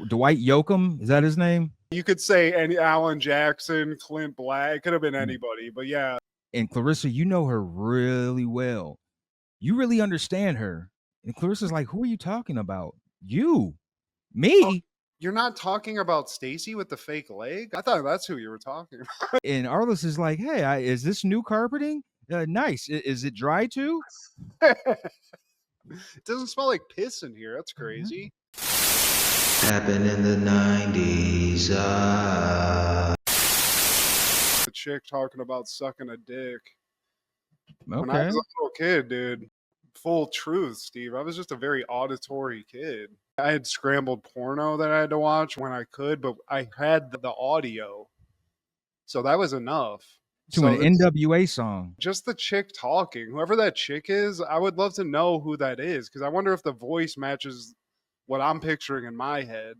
Dwight Yoakam, is that his name? You could say any Alan Jackson, Clint Black. It could have been anybody, but yeah. And Clarissa, you know her really well. You really understand her. And Clarissa's like, who are you talking about? You? Me? Oh, you're not talking about Stacy with the fake leg? I thought that's who you were talking about. And Arliss is like, hey, is this new carpeting? Nice. Is it dry too? It doesn't smell like piss in here. That's crazy. Happened in the 90s. The chick talking about sucking a dick. Okay. When I was a little kid, dude, full truth, Steve, I was just a very auditory kid. I had scrambled porno that I had to watch when I could, but I had the audio. So that was enough. To an NWA song. Just the chick talking. Whoever that chick is, I would love to know who that is, because I wonder if the voice matches what I'm picturing in my head,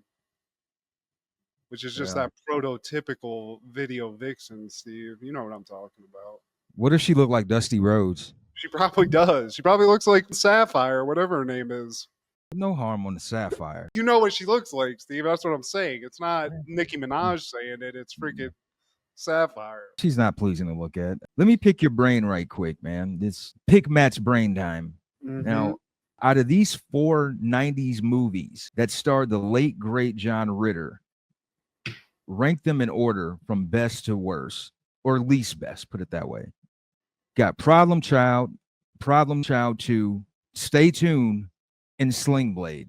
which is just that prototypical video vixen, Steve. You know what I'm talking about. What if she looked like Dusty Rhodes? She probably does. She probably looks like Sapphire, whatever her name is. No harm on the Sapphire. You know what she looks like, Steve. That's what I'm saying. It's not Nicki Minaj saying it. It's freaking Sapphire. She's not pleasing to look at. Let me pick your brain right quick, man. It's pick Matt's brain time. Now, out of these 4 90s movies that starred the late, great John Ritter, rank them in order from best to worst, or least best, put it that way. Got Problem Child 2, Stay Tuned, and Sling Blade.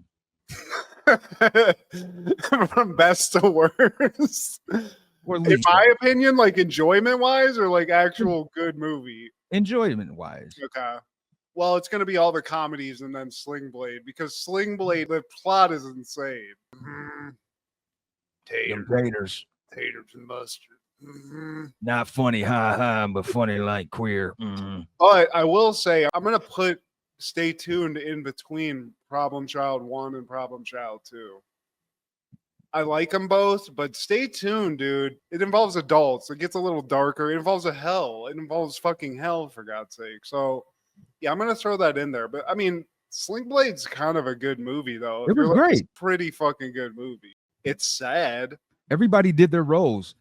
From best to worst. In my opinion, like enjoyment-wise or like actual good movie? Enjoyment-wise. Okay. Well, it's going to be all the comedies and then Sling Blade, because Sling Blade, the plot is insane. Taters and mustard. Not funny, ha, but funny like queer. But I will say, I'm going to put Stay Tuned in between Problem Child 1 and Problem Child 2. I like them both, but Stay Tuned, dude. It involves adults. It gets a little darker. It involves a hell. It involves fucking hell, for God's sake. So, yeah, I'm going to throw that in there. But, I mean, Sling Blade's kind of a good movie, though. It was great. It's a pretty fucking good movie. It's sad. Everybody did their roles.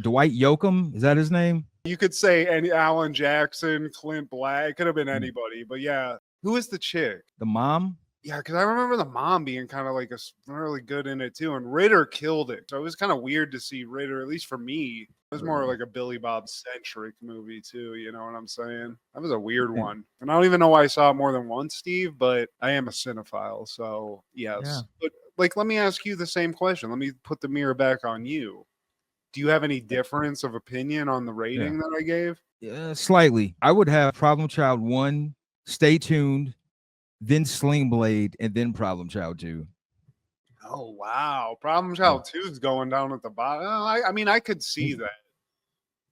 Dwight Yoakam, is that his name? You could say any Alan Jackson, Clint Black. It could have been anybody. But, yeah. Who is the chick? The mom? Yeah, because I remember the mom being kind of like really good in it too, and Ritter killed it. So it was kind of weird to see Ritter, at least for me. It was more like a Billy Bob centric movie too. You know what I'm saying? That was a weird one, and I don't even know why I saw it more than once, Steve. But I am a cinephile, so yes. Yeah. But like, let me ask you the same question. Let me put the mirror back on you. Do you have any difference of opinion on the rating that I gave? Yeah, slightly. I would have Problem Child 1, Stay Tuned, then Sling Blade, and then Problem Child 2. Oh, wow. Problem Child 2 is going down at the bottom. I mean, I could see that.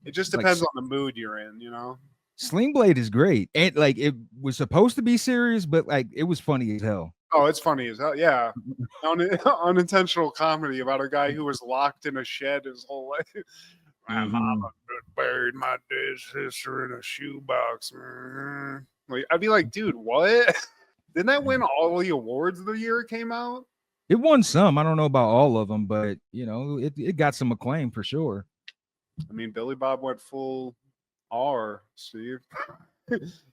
It just depends on the mood you're in, you know? Sling Blade is great. And, like, it was supposed to be serious, but, like, it was funny as hell. Oh, it's funny as hell. Yeah. Unintentional comedy about a guy who was locked in a shed his whole life. My mama buried my dead sister in a shoebox. Like, I'd be like, dude, what? Didn't that win all the awards the year it came out? It won some. I don't know about all of them, but, you know, it got some acclaim for sure. I mean, Billy Bob went full R, Steve.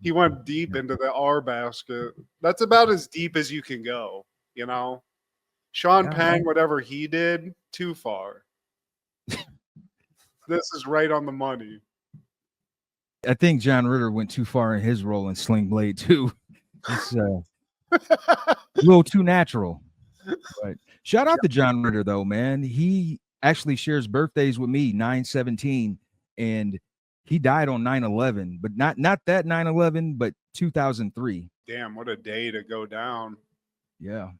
He went deep into the R basket. That's about as deep as you can go, you know? Sean Penn, whatever he did, too far. This is right on the money. I think John Ritter went too far in his role in Sling Blade, too. It's a little too natural. But shout out to John Ritter, though, man. He actually shares birthdays with me, 9/17, and he died on 9/11, but not that 9/11, but 2003. Damn, what a day to go down. Yeah.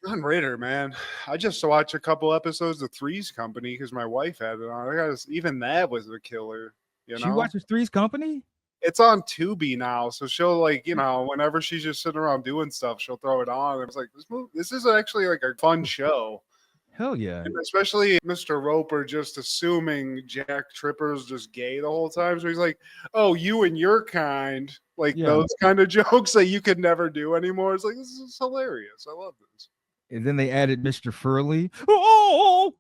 John Ritter, man. I just watched a couple episodes of Three's Company because my wife had it on. Even that was a killer. You know? She watches Three's Company? It's on Tubi now, so she'll, like, you know, whenever she's just sitting around doing stuff, she'll throw it on. It's like, this is actually like a fun show. Hell yeah. And especially Mr. Roper just assuming Jack Tripper's just gay the whole time. So he's like, oh, you and your kind, like those kind of jokes that you could never do anymore. It's like, this is hilarious. I love this. And then they added Mr. Furley. Oh,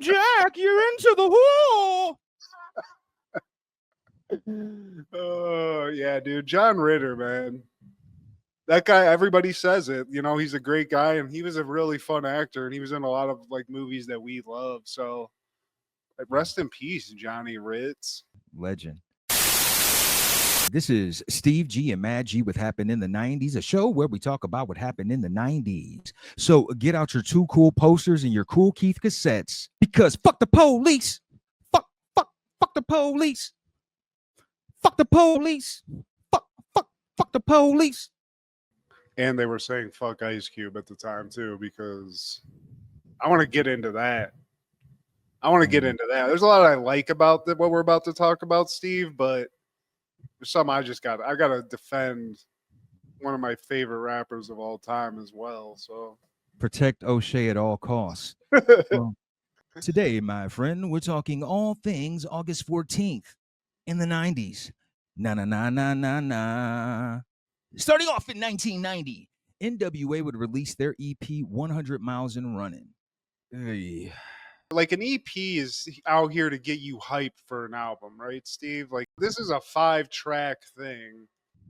Jack, you're into the hole. Oh yeah, dude, John Ritter, man. That guy, everybody says it. You know, he's a great guy, and he was a really fun actor, and he was in a lot of like movies that we love. So, rest in peace, Johnny Ritz. Legend. This is Steve G and Mad G with Happened in the 90s, a show where we talk about what happened in the 90s. So get out your Too Cool posters and your Cool Keith cassettes, because fuck the police. Fuck the police. Fuck the police. Fuck the police. And they were saying fuck Ice Cube at the time too, because I want to get into that. There's a lot I like about what we're about to talk about, Steve, but there's something I gotta defend one of my favorite rappers of all time as well. So Protect O'Shea at all costs. Well, today, my friend, we're talking all things August 14th in the 90s. Na. Starting off in 1990, NWA would release their EP 100 Miles and Running. Hey. Like an EP is out here to get you hyped for an album, right, Steve? Like this is a 5-track thing.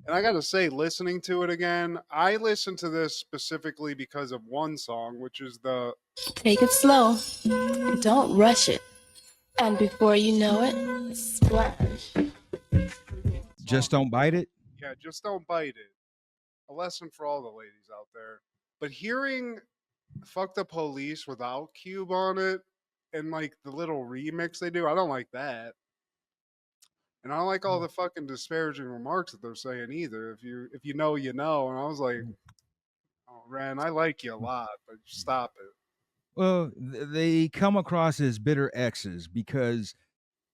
And I got to say, listening to it again, I listened to this specifically because of one song, which is the Take it slow. Don't rush it. And before you know it, splash. Just Don't Bite It? Yeah, Just Don't Bite It. A lesson for all the ladies out there. But hearing Fuck the Police without Cube on it, and like the little remix they do, I don't like that. And I don't like all the fucking disparaging remarks that they're saying either. If you know, you know. And I was like, oh, Ren, I like you a lot, but stop it. Well, they come across as bitter exes because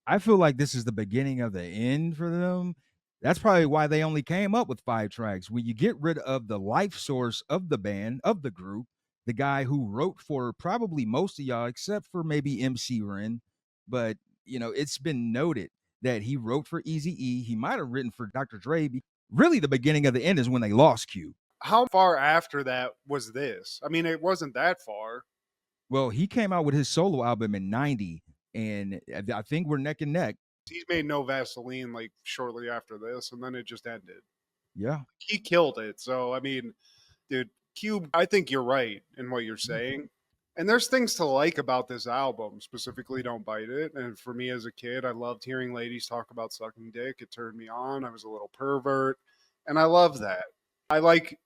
I feel like this is the beginning of the end for them. That's probably why they only came up with 5 tracks. When you get rid of the life source of the band, of the group, the guy who wrote for probably most of y'all, except for maybe MC Ren. But, it's been noted that he wrote for Eazy-E. He might have written for Dr. Dre. Really, the beginning of the end is when they lost Q. How far after that was this? I mean, it wasn't that far. Well, he came out with his solo album in 90, and I think we're neck and neck. He's made No Vaseline like shortly after this, and then it just ended. Yeah. He killed it. So, I mean, dude, Cube, I think you're right in what you're saying. And there's things to like about this album, specifically Don't Bite It. And for me as a kid, I loved hearing ladies talk about sucking dick. It turned me on. I was a little pervert. And I love that. I like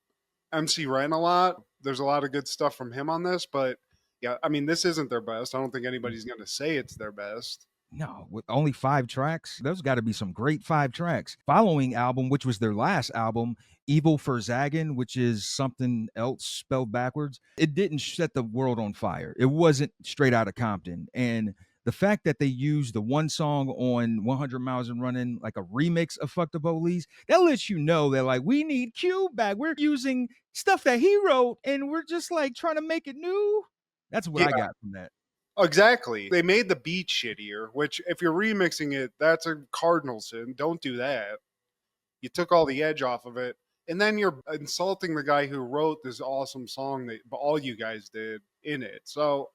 MC Ren a lot. There's a lot of good stuff from him on this. But yeah, I mean, this isn't their best. I don't think anybody's going to say it's their best. No, with only 5 tracks, those got to be some great 5 tracks. Following album, which was their last album, Evil for Zaggin, which is something else spelled backwards, it didn't set the world on fire. It wasn't Straight Outta Compton. And the fact that they used the one song on 100 Miles and Running, like a remix of Fuck the Police, that lets you know that, like, we need Cube back. We're using stuff that he wrote, and we're just, like, trying to make it new. That's what I got from that. Exactly. They made the beat shittier, which if you're remixing it, that's a cardinal sin. Don't do that. You took all the edge off of it. And then you're insulting the guy who wrote this awesome song that all you guys did in it. So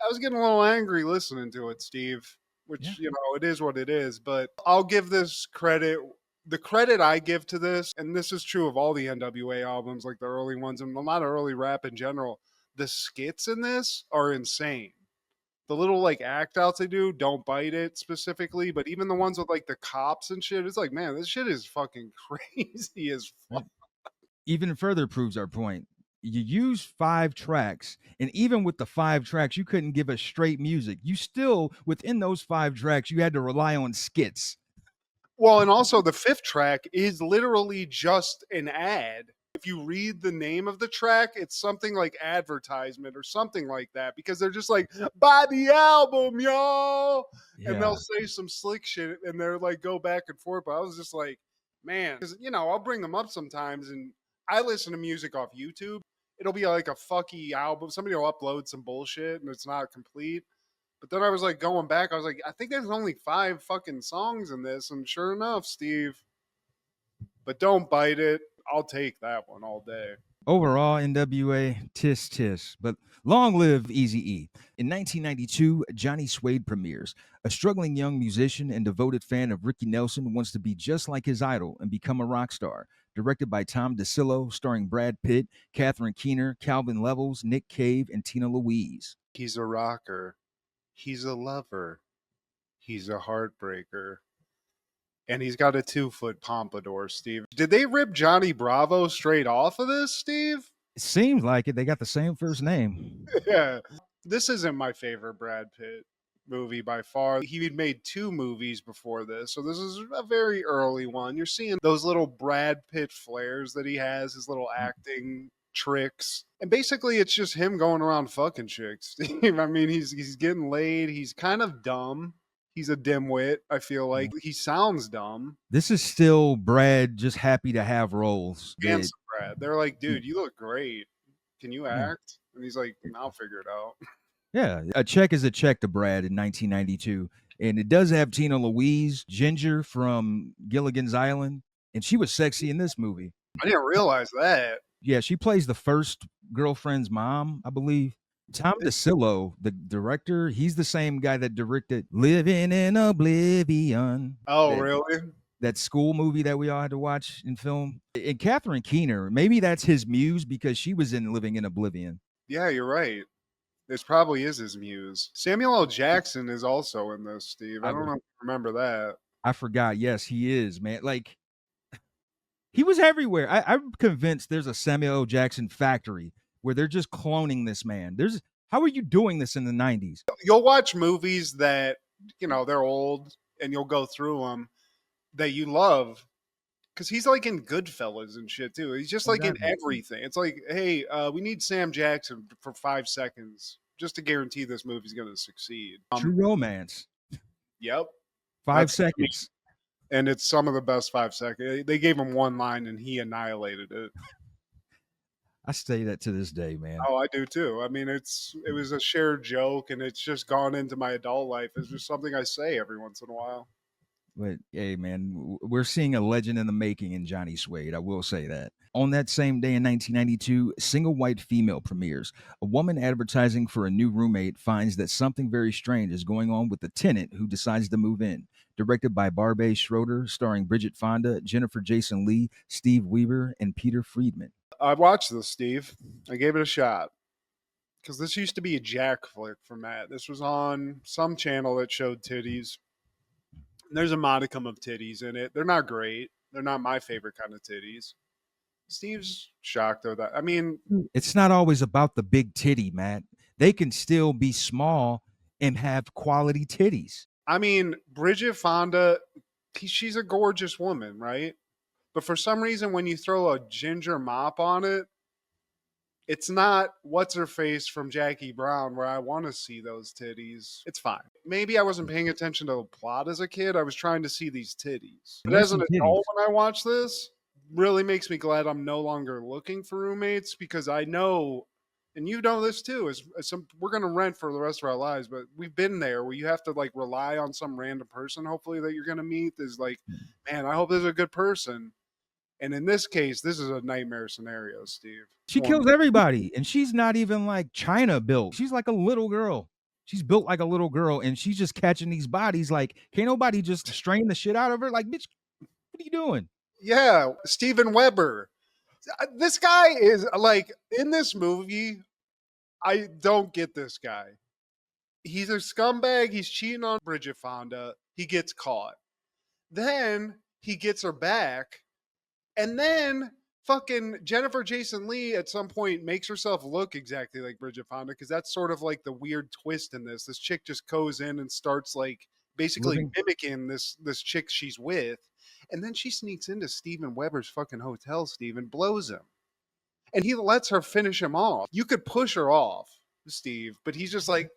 I was getting a little angry listening to it, Steve, which, it is what it is. But I'll give this credit. The credit I give to this, and this is true of all the NWA albums, like the early ones, and a lot of early rap in general, the skits in this are insane. The little like act outs they do, Don't Bite It specifically, but even the ones with like the cops and shit, it's like, man, this shit is fucking crazy as fuck. Even further proves our point. You use 5 tracks, and even with the 5 tracks, you couldn't give us straight music. You still, within those 5 tracks, you had to rely on skits. Well, and also the 5th track is literally just an ad. If you read the name of the track, it's something like advertisement or something like that, because they're just like, buy the album, y'all. Yeah. And they'll say some slick shit and they're like, go back and forth. But I was just like, man, because, I'll bring them up sometimes, and I listen to music off YouTube. It'll be like a fucky album. Somebody will upload some bullshit and it's not complete. But then I was like going back, I was like, I think there's only 5 fucking songs in this. And sure enough, Steve, but Don't Bite It, I'll take that one all day. Overall, NWA, tis tis, but long live Eazy-E. In 1992, Johnny Suede premieres. A struggling young musician and devoted fan of Ricky Nelson wants to be just like his idol and become a rock star. Directed by Tom DeCillo, starring Brad Pitt, Catherine Keener, Calvin Levels, Nick Cave, and Tina Louise. He's a rocker. He's a lover. He's a heartbreaker. And he's got a 2-foot pompadour, Steve. Did they rip Johnny Bravo straight off of this, Steve? It seems like it. They got the same first name. Yeah. This isn't my favorite Brad Pitt movie by far. He had made 2 movies before this, so this is a very early one. You're seeing those little Brad Pitt flares that he has, his little acting tricks. And basically it's just him going around fucking chicks. Steve. I mean, he's getting laid. He's kind of dumb. He's a dimwit, I feel like. He sounds dumb. This is still Brad just happy to have roles. Handsome Brad. They're like, dude, you look great. Can you act? And he's like, I'll figure it out. Yeah, a check is a check to Brad in 1992. And it does have Tina Louise, Ginger from Gilligan's Island, and she was sexy in this movie. I didn't realize that. Yeah, she plays the first girlfriend's mom, I believe. Tom DeCillo, the director, he's the same guy that directed Living in Oblivion. Oh, really? That school movie that we all had to watch in film. And Catherine Keener, maybe that's his muse because she was in Living in Oblivion. Yeah, you're right. This probably is his muse. Samuel L. Jackson is also in this, Steve. I don't know if you remember that. I forgot. Yes, he is, man. Like, he was everywhere. I'm convinced there's a Samuel L. Jackson factory where they're just cloning this man. How are you doing this in the 90s? You'll watch movies that, they're old, and you'll go through them that you love. Because he's like in Goodfellas and shit, too. He's just like in everything. It's like, hey, we need Sam Jackson for 5 seconds just to guarantee this movie's going to succeed. True Romance. Yep. 5 seconds. And it's some of the best 5 seconds. They gave him one line and he annihilated it. I say that to this day, man. Oh, I do too. I mean, it was a shared joke, and it's just gone into my adult life. It's just something I say every once in a while. But hey, man, we're seeing a legend in the making in Johnny Suede. I will say that. On that same day in 1992, Single White Female premieres. A woman advertising for a new roommate finds that something very strange is going on with the tenant who decides to move in. Directed by Barbet Schroeder, starring Bridget Fonda, Jennifer Jason Leigh, Steve Weaver, and Peter Friedman. I watched this, Steve. I gave it a shot. Because this used to be a Jack flick for Matt. This was on some channel that showed titties. There's a modicum of titties in it. They're not great. They're not my favorite kind of titties. Steve's shocked though that. I mean, it's not always about the big titty, Matt. They can still be small and have quality titties. I mean, Bridget Fonda, she's a gorgeous woman, right? But for some reason, when you throw a ginger mop on it, it's not what's her face from Jackie Brown where I want to see those titties. It's fine. Maybe I wasn't paying attention to the plot as a kid. I was trying to see these titties. But as an adult, when I watch this, really makes me glad I'm no longer looking for roommates because I know, and you know this too, we're going to rent for the rest of our lives, but we've been there where you have to like rely on some random person, hopefully, that you're going to meet. Is like, man, I hope there's a good person. And in this case, this is a nightmare scenario, Steve. She kills everybody, and she's not even like China built. She's like a little girl. She's built like a little girl, and she's just catching these bodies. Like, can't nobody just strain the shit out of her? Like, bitch, what are you doing? Yeah, Steven Weber. This guy is like, in this movie, I don't get this guy. He's a scumbag. He's cheating on Bridget Fonda. He gets caught. Then he gets her back. And then fucking Jennifer Jason Leigh at some point makes herself look exactly like Bridget Fonda because that's sort of like the weird twist in this. This chick just goes in and starts like basically mimicking this chick she's with. And then she sneaks into Steven Weber's fucking hotel, Steve, and blows him. And he lets her finish him off. You could push her off, Steve, but he's just like,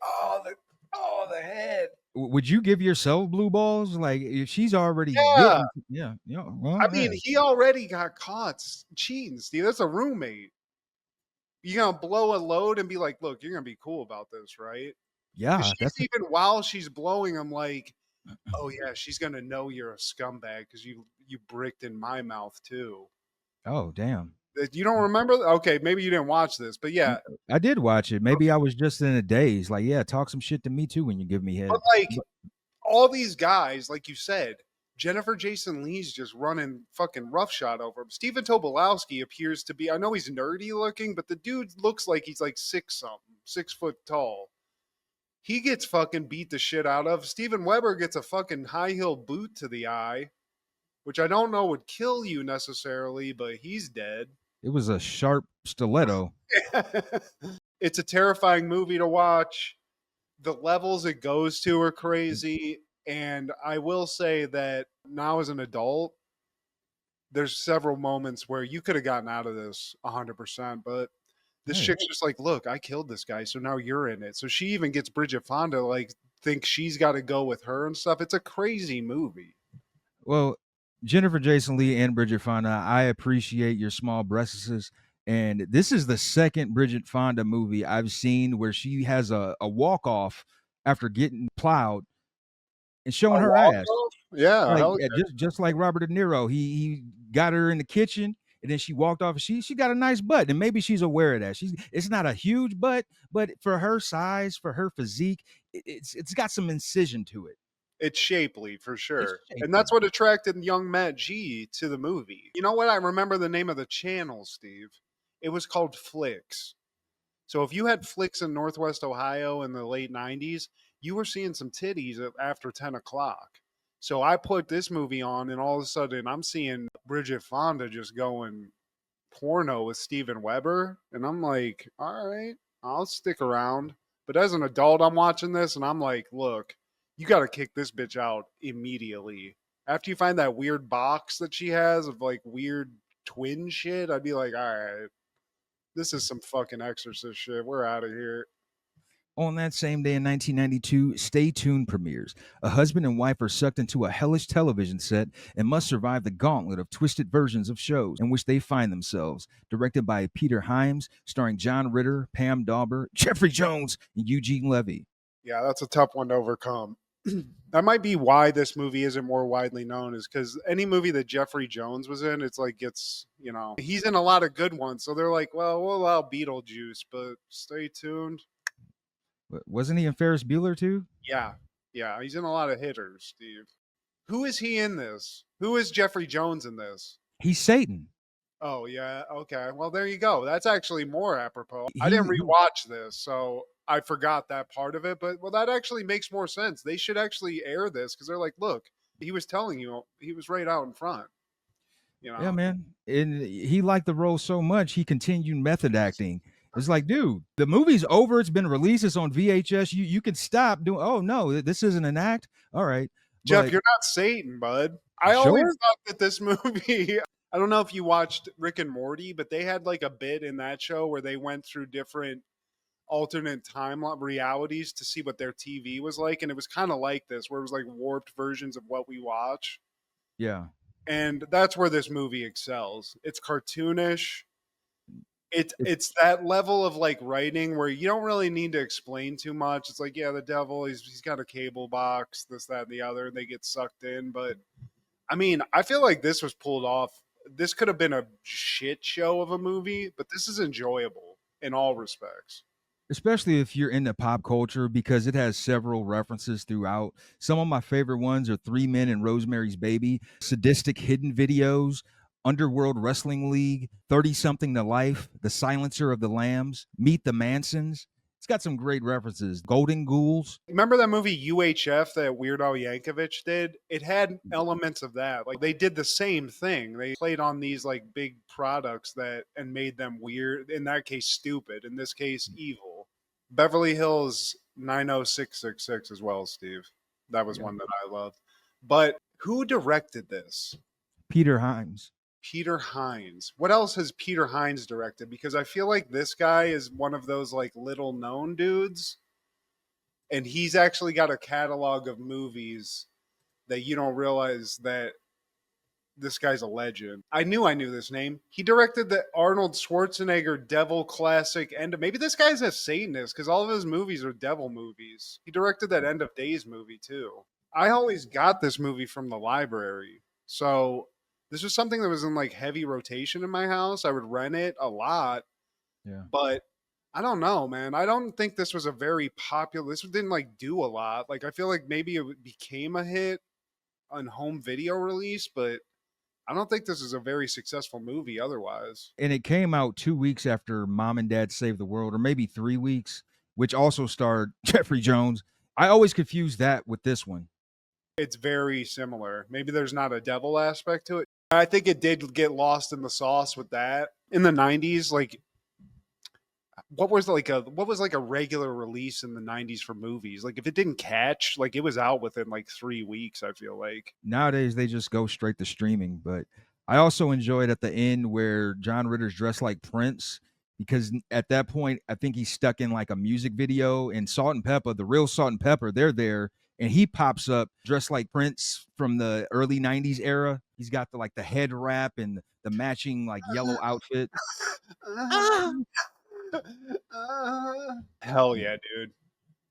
the head. Would you give yourself blue balls? Like, if she's already well, I mean, he already got caught cheating, Steve. That's a roommate. You're gonna blow a load and be like, look, you're gonna be cool about this, right? Yeah. Even while she's blowing him, like, oh yeah, she's gonna know you're a scumbag because you bricked in my mouth too. Oh damn. You don't remember? Okay, maybe you didn't watch this, but yeah. I did watch it. Maybe I was just in a daze. Like, yeah, talk some shit to me too when you give me head. But like all these guys, like you said, Jennifer Jason Leigh's just running fucking roughshod over him. Stephen Tobolowsky appears to be, I know he's nerdy looking, but the dude looks like he's like 6 foot tall. He gets fucking beat the shit out of. Steven Weber gets a fucking high heel boot to the eye, which I don't know would kill you necessarily, but he's dead. It was a sharp stiletto. It's a terrifying movie to watch. The levels it goes to are crazy. And I will say that now as an adult, there's several moments where you could have gotten out of this 100%, but this chick's just like, look, I killed this guy, so now you're in it. So she even gets Bridget Fonda, like, think she's got to go with her and stuff. It's a crazy movie. Well, Jennifer Jason Leigh and Bridget Fonda, I appreciate your small breasts. And this is the second Bridget Fonda movie I've seen where she has a walk-off after getting plowed and showing her ass. Yeah, like, just like Robert De Niro. He got her in the kitchen and then she walked off. She got a nice butt, and maybe she's aware of that. It's not a huge butt, but for her size, for her physique, it's got some incision to it. It's shapely for sure. And that's what attracted young Matt G to the movie. You know what? I remember the name of the channel, Steve. It was called Flicks. So if you had Flicks in Northwest Ohio in the late 90s, you were seeing some titties after 10 o'clock. So I put this movie on, and all of a sudden I'm seeing Bridget Fonda just going porno with Steven Weber. And I'm like, all right, I'll stick around. But as an adult, I'm watching this, and I'm like, look, you got to kick this bitch out immediately. After you find that weird box that she has of like weird twin shit, I'd be like, all right, this is some fucking Exorcist shit. We're out of here. On that same day in 1992, Stay Tuned premieres. A husband and wife are sucked into a hellish television set and must survive the gauntlet of twisted versions of shows in which they find themselves. Directed by Peter Hyams, starring John Ritter, Pam Dauber, Jeffrey Jones, and Eugene Levy. Yeah, that's a tough one to overcome. That might be why this movie isn't more widely known, is because any movie that Jeffrey Jones was in, it's like he's in a lot of good ones. So they're like, well, we'll allow Beetlejuice, but Stay Tuned. Wasn't he in Ferris Bueller too? Yeah, he's in a lot of hitters, Steve. Who is he in this? Who is Jeffrey Jones in this? He's Satan. Oh, yeah, okay. Well, there you go. That's actually more apropos. I didn't rewatch this, so I forgot that part of it. But, well, that actually makes more sense. They should actually air this because they're like, look, he was telling you, he was right out in front. You know? Yeah, man. And he liked the role so much, he continued method acting. It's like, dude, the movie's over. It's been released. It's on VHS. You can stop doing. Oh no, this isn't an act. All right, Jeff, you're not Satan, bud. I always thought that this movie. I don't know if you watched Rick and Morty, but they had like a bit in that show where they went through different alternate time realities to see what their TV was like, and it was kind of like this, where it was like warped versions of what we watch. Yeah, and that's where this movie excels. It's cartoonish. It's that level of like writing where you don't really need to explain too much. It's like, yeah, the devil, he's got a cable box, this, that, and the other, and they get sucked in. But I mean, I feel like this was pulled off. This could have been a shit show of a movie, but this is enjoyable in all respects. Especially if you're into pop culture, because it has several references throughout. Some of my favorite ones are Three Men and Rosemary's Baby, sadistic hidden videos, Underworld Wrestling League, 30-something to Life, The Silencer of the Lambs, Meet the Mansons. It's got some great references. Golden Ghouls. Remember that movie UHF that Weird Al Yankovic did? It had elements of that. Like they did the same thing. They played on these like big products and made them weird. In that case, stupid. In this case, evil. Beverly Hills 90666 as well, Steve. That was one that I loved. But who directed this? Peter Hyams. Peter Hyams. What else has Peter Hyams directed? Because I feel like this guy is one of those like little known dudes, and he's actually got a catalog of movies that you don't realize that this guy's a legend. I knew this name. He directed the Arnold Schwarzenegger Devil classic, and maybe this guy's a Satanist because all of his movies are devil movies. He directed that End of Days movie too. I always got this movie from the library, so This was something that was in like heavy rotation in my house. I would rent it a lot, Yeah. but I don't know, man. I don't think this was a very popular. This didn't like do a lot. Like I feel like maybe it became a hit on home video release, but I don't think this is a very successful movie otherwise. And it came out 2 weeks after Mom and Dad Saved the World, or maybe 3 weeks, which also starred Jeffrey Jones. I always confuse that with this one. It's very similar. Maybe there's not a devil aspect to it. I think it did get lost in the sauce with that. In the 90s, like what was like a regular release in the 90s for movies? Like if it didn't catch, like it was out within like 3 weeks, I feel like. Nowadays they just go straight to streaming, but I also enjoyed at the end where John Ritter's dressed like Prince, because at that point I think he's stuck in like a music video, and Salt and Pepper, the real Salt and Pepper, they're there, and he pops up dressed like Prince from the early 90s era. He's got the head wrap and the matching like yellow outfit. Hell yeah, dude.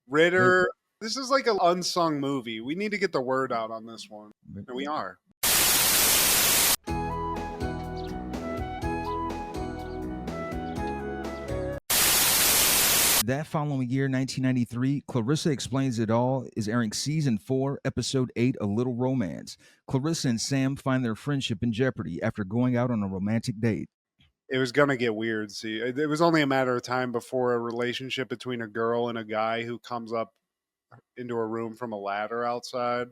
Ritter, this is like an unsung movie. We need to get the word out on this one. And we are. That following year, 1993, Clarissa Explains It All is airing season 4, episode 8, A Little Romance. Clarissa and Sam find their friendship in jeopardy after going out on a romantic date. It was going to get weird. See, it was only a matter of time before a relationship between a girl and a guy who comes up into a room from a ladder outside.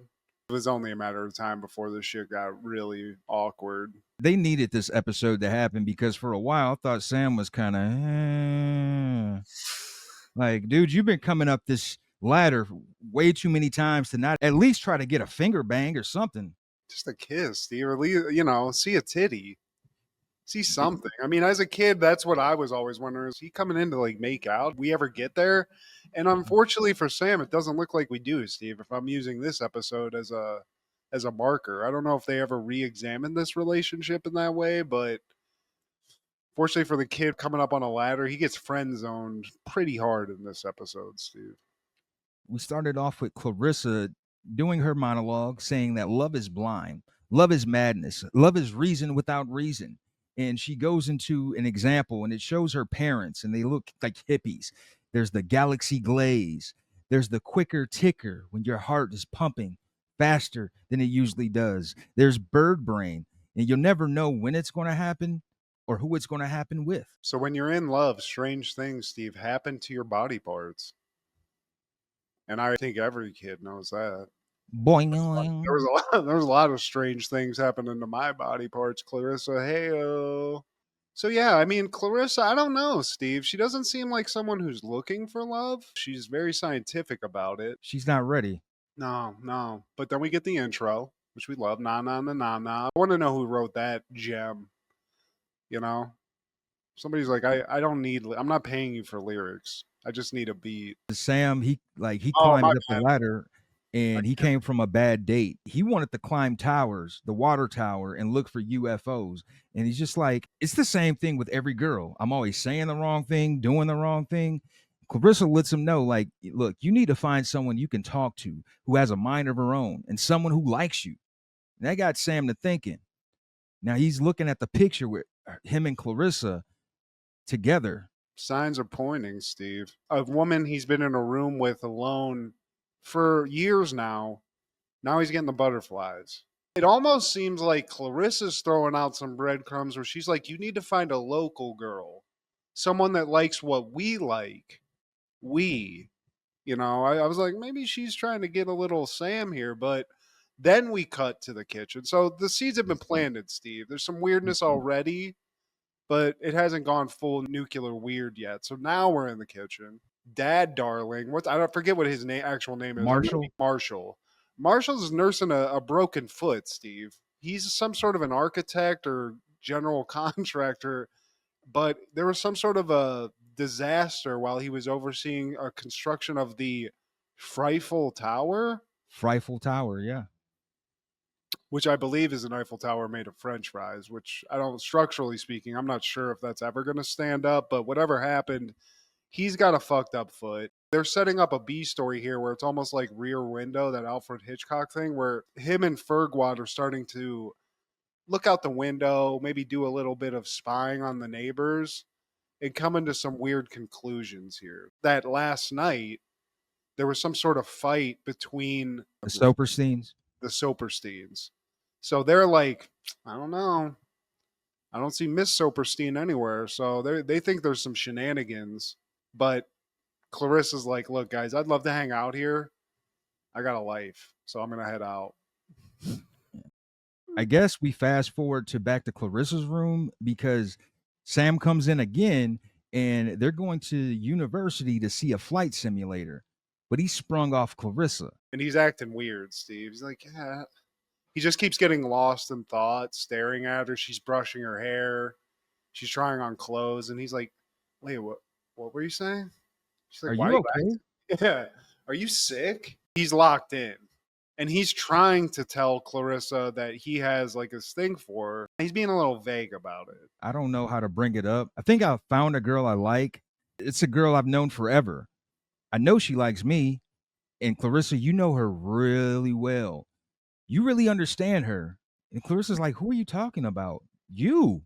It was only a matter of time before this shit got really awkward. They needed this episode to happen because for a while I thought Sam was kind of like, dude, you've been coming up this ladder way too many times to not at least try to get a finger bang or something. Just a kiss, Steve. Or, see a titty. See something. I mean, as a kid, that's what I was always wondering. Is he coming in to like make out? We ever get there? And unfortunately for Sam, it doesn't look like we do, Steve. If I'm using this episode as a marker, I don't know if they ever re-examined this relationship in that way, but fortunately for the kid coming up on a ladder, he gets friend zoned pretty hard in this episode, Steve. We started off with Clarissa doing her monologue saying that love is blind, love is madness, love is reason without reason. And she goes into an example and it shows her parents and they look like hippies. There's the galaxy glaze. There's the quicker ticker when your heart is pumping faster than it usually does. There's bird brain, and you'll never know when it's going to happen or who it's going to happen with. So when you're in love, strange things, Steve, happen to your body parts. And I think every kid knows that. Boing. There was a lot of strange things happening to my body parts, Clarissa. Heyo. So yeah, I mean, Clarissa, I don't know, Steve. She doesn't seem like someone who's looking for love. She's very scientific about it. She's not ready. No. But then we get the intro, which we love. Na na na na na. I want to know who wrote that gem. You know? Somebody's like, I'm not paying you for lyrics. I just need a beat. Sam, he climbed up the ladder. And he came from a bad date. He wanted to climb towers, the water tower, and look for UFOs. And he's just like, it's the same thing with every girl. I'm always saying the wrong thing, doing the wrong thing. Clarissa lets him know, like, look, you need to find someone you can talk to who has a mind of her own and someone who likes you. And that got Sam to thinking. Now he's looking at the picture with him and Clarissa together. Signs are pointing, Steve. A woman he's been in a room with alone for years now. Now he's getting the butterflies. It almost seems like Clarissa's throwing out some breadcrumbs where she's like, you need to find a local girl, someone that likes what we like. I was like, maybe she's trying to get a little Sam here, but then we cut to the kitchen. So the seeds have been planted, Steve. There's some weirdness already, but it hasn't gone full nuclear weird yet. So now we're in the kitchen. Dad, darling. I don't forget what his actual name is. Marshall. Marshall's nursing a broken foot, Steve. He's some sort of an architect or general contractor, but there was some sort of a disaster while he was overseeing a construction of the Frightful Tower. Frightful Tower, yeah. Which I believe is an Eiffel Tower made of French fries, which structurally speaking, I'm not sure if that's ever going to stand up, but whatever happened, he's got a fucked up foot. They're setting up a B story here where it's almost like Rear Window, that Alfred Hitchcock thing, where him and Fergwad are starting to look out the window, maybe do a little bit of spying on the neighbors, and come into some weird conclusions here. That last night, there was some sort of fight between The Sopersteins. the Sopersteins. So they're like, I don't know. I don't see Miss Soperstein anywhere. So they think there's some shenanigans. But Clarissa's like, look, guys, I'd love to hang out here. I got a life, so I'm going to head out. I guess we fast forward to back to Clarissa's room because Sam comes in again and they're going to university to see a flight simulator, but he sprung off Clarissa. And he's acting weird, Steve. He's like, yeah. He just keeps getting lost in thought, staring at her. She's brushing her hair. She's trying on clothes. And he's like, wait, what were you saying? She's like, Are why you okay? Yeah. Are you sick? He's locked in. And he's trying to tell Clarissa that he has like this thing for her. He's being a little vague about it. I don't know how to bring it up. I think I found a girl I like. It's a girl I've known forever. I know she likes me. And Clarissa, you know her really well. You really understand her. And Clarissa's like, who are you talking about? You?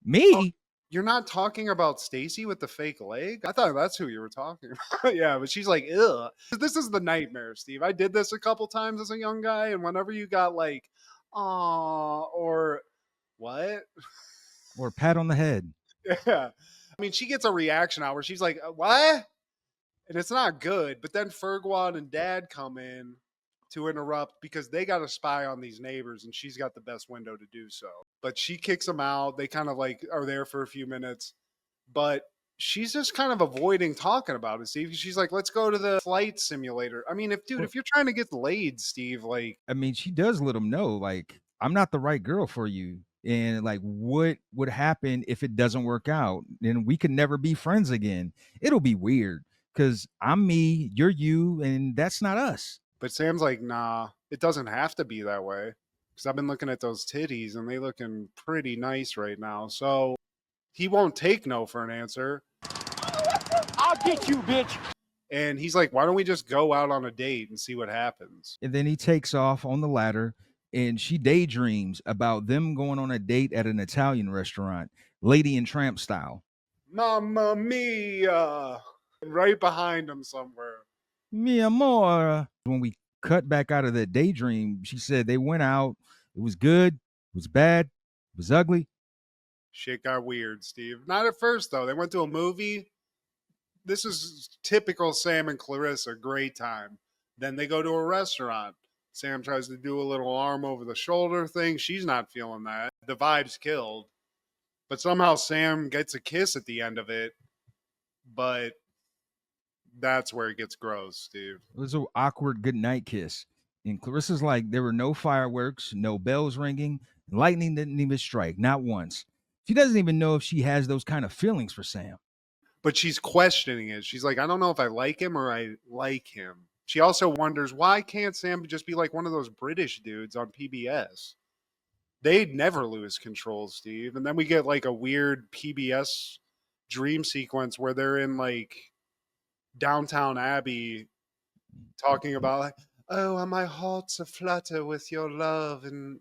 Me? Oh, you're not talking about Stacy with the fake leg? I thought that's who you were talking about. Yeah, but she's like, ugh. This is the nightmare, Steve. I did this a couple times as a young guy, and whenever you got like, aw, or what? Or pat on the head. Yeah. I mean, she gets a reaction out where she's like, what? And it's not good. But then Fergwad and Dad come in to interrupt because they got to spy on these neighbors and she's got the best window to do so. But she kicks them out. They kind of like are there for a few minutes, but she's just kind of avoiding talking about it, Steve. She's like, let's go to the flight simulator. I mean, if you're trying to get laid, Steve, like, I mean, she does let him know, like, I'm not the right girl for you. And like, what would happen if it doesn't work out? Then we could never be friends again. It'll be weird because I'm me, you're you, and that's not us. But Sam's like, nah, it doesn't have to be that way. Because I've been looking at those titties and they looking pretty nice right now. So he won't take no for an answer. I'll get you, bitch. And he's like, why don't we just go out on a date and see what happens? And then he takes off on the ladder and she daydreams about them going on a date at an Italian restaurant, Lady and Tramp style. Mamma mia! Right behind him somewhere. Mi amor. When we cut back out of that daydream, she said they went out. It was good. It was bad. It was ugly. Shit got weird, Steve. Not at first, though. They went to a movie. This is typical Sam and Clarissa. Great time. Then they go to a restaurant. Sam tries to do a little arm over the shoulder thing. She's not feeling that. The vibe's killed. But somehow Sam gets a kiss at the end of it. But that's where it gets gross, Steve. It was an awkward goodnight kiss. And Clarissa's like, there were no fireworks, no bells ringing. Lightning didn't even strike, not once. She doesn't even know if she has those kind of feelings for Sam. But she's questioning it. She's like, I don't know if I like him or I like him. She also wonders, why can't Sam just be like one of those British dudes on PBS? They'd never lose control, Steve. And then we get like a weird PBS dream sequence where they're in like Downtown Abbey talking about like, oh, my heart's aflutter with your love and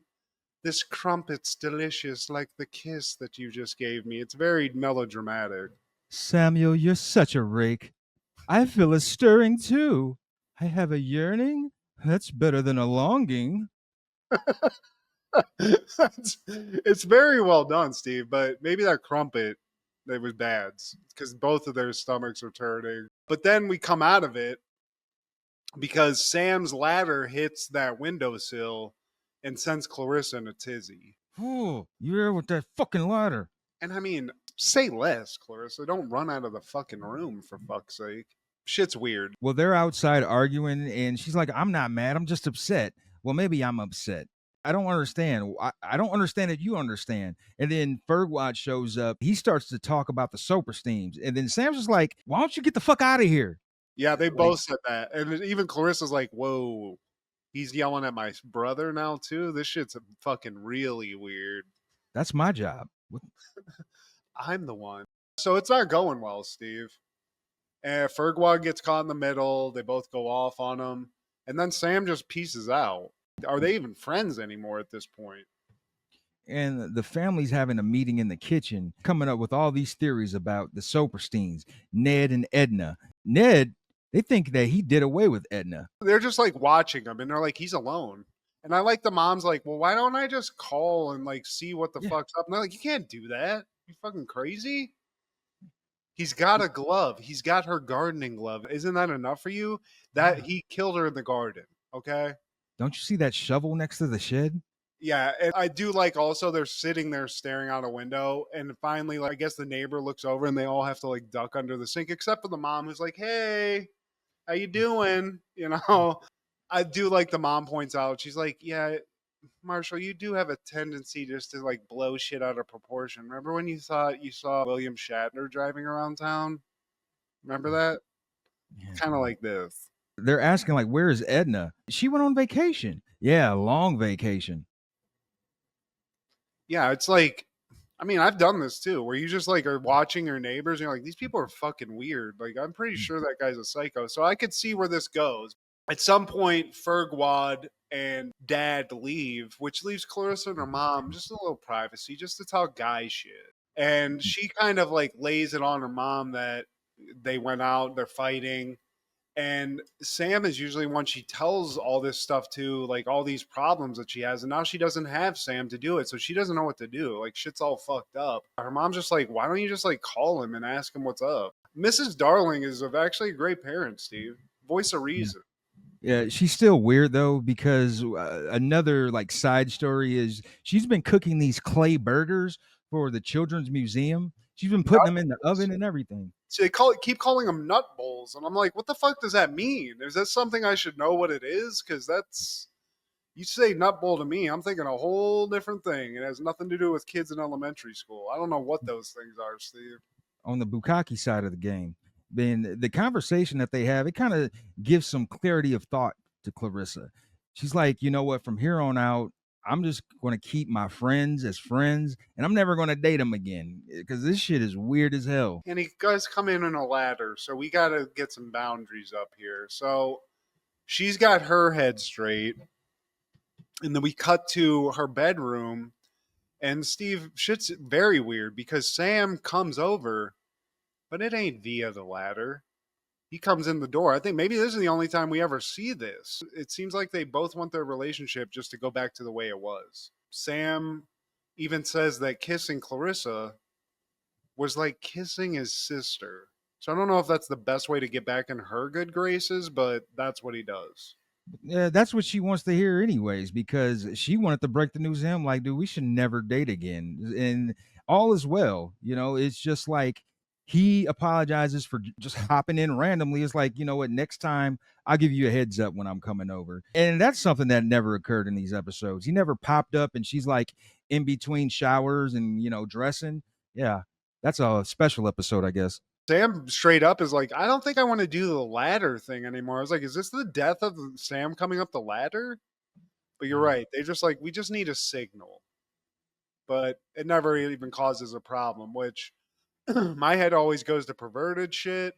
this crumpet's delicious like the kiss that you just gave me. It's very melodramatic. Samuel, you're such a rake. I feel a stirring too. I have a yearning. That's better than a longing. It's very well done, Steve, but maybe that crumpet, it was bad because both of their stomachs are turning. But then we come out of it because Sam's ladder hits that windowsill and sends Clarissa in a tizzy. Oh, you're with that fucking ladder. And I mean, say less, Clarissa. Don't run out of the fucking room, for fuck's sake. Shit's weird. Well, they're outside arguing, and she's like, I'm not mad. I'm just upset. Well, maybe I'm upset. I don't understand. I don't understand that you understand. And then Fergwad shows up. He starts to talk about the Sopersteins. And then Sam's just like, why don't you get the fuck out of here? Yeah, they both said that. And even Clarissa's like, whoa, he's yelling at my brother now, too? This shit's fucking really weird. That's my job. I'm the one. So it's not going well, Steve. And Fergwad gets caught in the middle. They both go off on him. And then Sam just pieces out. Are they even friends anymore at this point? And the family's having a meeting in the kitchen, coming up with all these theories about the Sopersteins, Ned and Edna. Ned, they think that he did away with Edna. They're just like watching him and they're like, he's alone. And I like the mom's like, well, why don't I just call and like see what the Yeah. fuck's up? And they're like, you can't do that. You fucking crazy? He's got a glove. He's got her gardening glove. Isn't that enough for you? That he killed her in the garden. Okay. Don't you see that shovel next to the shed? Yeah, and I do like also they're sitting there staring out a window, and finally, like, I guess the neighbor looks over and they all have to like duck under the sink, except for the mom who's like, "Hey, how you doing?" You know, I do like the mom points out. She's like, "Yeah, Marshall, you do have a tendency just to like blow shit out of proportion. Remember when you thought you saw William Shatner driving around town? Remember that? Yeah. Kind of like this." They're asking, like, where is Edna? She went on vacation. Yeah, long vacation. Yeah, it's like, I mean, I've done this too, where you just like are watching your neighbors and you're like, these people are fucking weird. Like, I'm pretty sure that guy's a psycho. So I could see where this goes. At some point, Fergwad and Dad leave, which leaves Clarissa and her mom just a little privacy, just to talk guy shit. And she kind of like lays it on her mom that they went out, they're fighting. And Sam is usually one she tells all this stuff to, like all these problems that she has. And now she doesn't have Sam to do it. So she doesn't know what to do. Like shit's all fucked up. Her mom's just like, why don't you just like call him and ask him what's up? Mrs. Darling is actually a great parent, Steve. Voice of reason. Yeah, she's still weird though, because another like side story is she's been cooking these clay burgers for the children's museum. She's been putting them in the oven and everything. So they keep calling them nut bowls. And I'm like, what the fuck does that mean? Is that something I should know what it is? Because that's, you say nut bowl to me, I'm thinking a whole different thing. It has nothing to do with kids in elementary school. I don't know what those things are, Steve. On the bukkake side of the game, then the conversation that they have, it kind of gives some clarity of thought to Clarissa. She's like, you know what, from here on out, I'm just going to keep my friends as friends and I'm never going to date them again because this shit is weird as hell. And he does come in on a ladder, so we got to get some boundaries up here. So she's got her head straight, and then we cut to her bedroom, and Steve, shit's very weird because Sam comes over, but it ain't via the ladder. He comes in the door. I think maybe this is the only time we ever see this. It seems like they both want their relationship just to go back to the way it was. Sam even says that kissing Clarissa was like kissing his sister. So I don't know if that's the best way to get back in her good graces, but that's what he does. Yeah, that's what she wants to hear anyways, because she wanted to break the news to him like, dude, we should never date again. And all is well. It's just like he apologizes for just hopping in randomly. It's like, you know what, next time I'll give you a heads up when I'm coming over. And that's something that never occurred in these episodes. He never popped up and she's like in between showers and, dressing. Yeah, that's a special episode, I guess. Sam straight up is like, I don't think I want to do the ladder thing anymore. I was like, is this the death of Sam coming up the ladder? But you're right. They just like, we just need a signal. But it never even causes a problem, which my head always goes to perverted shit.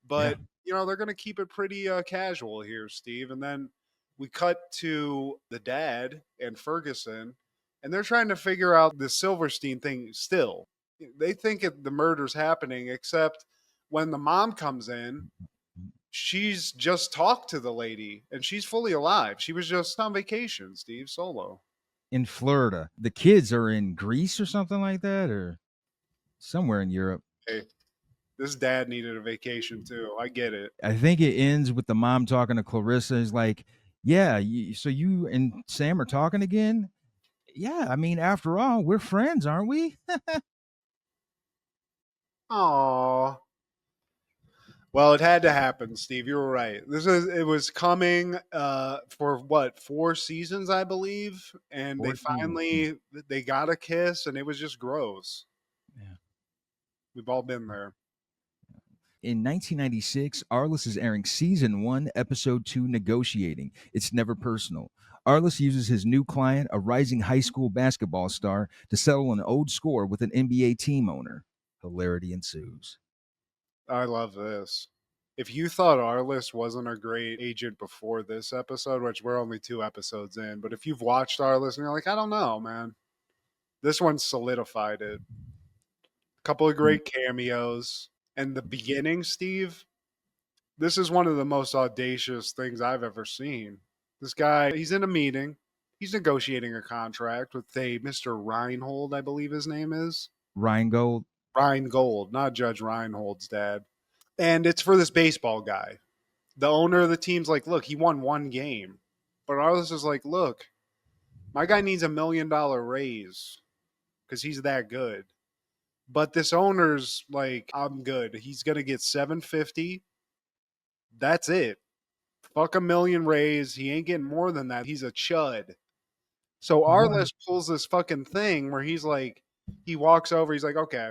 But, they're going to keep it pretty casual here, Steve. And then we cut to the dad and Ferguson, and they're trying to figure out the Silverstein thing still. They think the murder's happening, except when the mom comes in, she's just talked to the lady and she's fully alive. She was just on vacation, Steve, solo. In Florida. The kids are in Greece or something like that, or somewhere in Europe. Hey, this dad needed a vacation too. I get it. I think it ends with the mom talking to Clarissa. Is like, yeah, so you and Sam are talking again? Yeah, I mean, after all, we're friends, aren't we? Aww. Well, it had to happen, Steve. You were right. It was coming for what, 4 seasons, I believe, and they finally they got a kiss, and it was just gross. Yeah, we've all been there. In 1996, Arliss is airing season 1, episode 2, Negotiating. It's never personal. Arliss uses his new client, a rising high school basketball star, to settle an old score with an NBA team owner. Hilarity ensues. I love this. If you thought Arliss wasn't a great agent before this episode, which we're only 2 episodes in, but if you've watched Arliss and you're like, I don't know, man, This one solidified it. A couple of great cameos. And the beginning, Steve, this is one of the most audacious things I've ever seen. This guy, he's in a meeting. He's negotiating a contract with a Mr. Reinhold, I believe his name is. Reingold. Reingold, not Judge Reinhold's dad. And it's for this baseball guy. The owner of the team's like, look, he won one game. But Arliss is like, look, my guy needs $1 million raise because he's that good. But this owner's like, I'm good. He's going to get $750. That's it. Fuck $1 million raise. He ain't getting more than that. He's a chud. So Arliss pulls this fucking thing where he's like, he walks over. He's like, okay,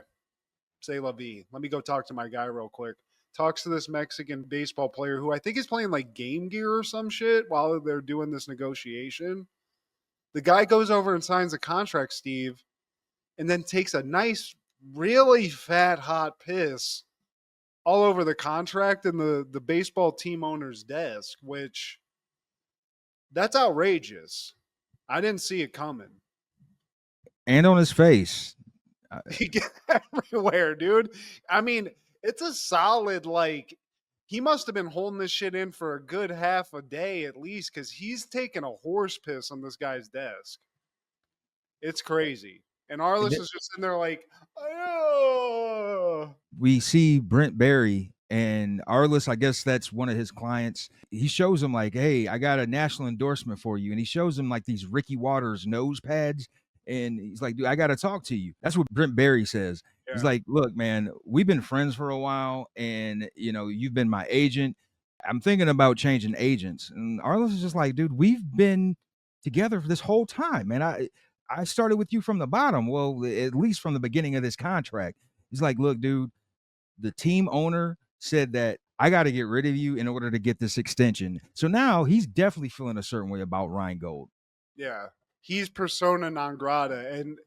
say la vie. Let me go talk to my guy real quick. Talks to this Mexican baseball player who I think is playing like Game Gear or some shit while they're doing this negotiation. The guy goes over and signs a contract, Steve, and then takes a nice, really fat, hot piss all over the contract and the baseball team owner's desk, which that's outrageous. I didn't see it coming. And on his face. He gets everywhere, dude. I mean, it's a solid, like, he must have been holding this shit in for a good half a day at least, because he's taking a horse piss on this guy's desk. It's crazy. And Arliss is just sitting there like, oh. We see Brent Barry and Arliss, I guess that's one of his clients. He shows him like, hey, I got a national endorsement for you. And he shows him like these Ricky Waters nose pads. And he's like, dude, I got to talk to you. That's what Brent Barry says. Yeah. He's like, look, man, we've been friends for a while. And, you know, you've been my agent. I'm thinking about changing agents. And Arliss is just like, dude, we've been together for this whole time, man. I started with you from the bottom. Well, at least from the beginning of this contract. He's like, look, dude, the team owner said that I got to get rid of you in order to get this extension. So now he's definitely feeling a certain way about Reingold. Yeah. He's persona non grata. And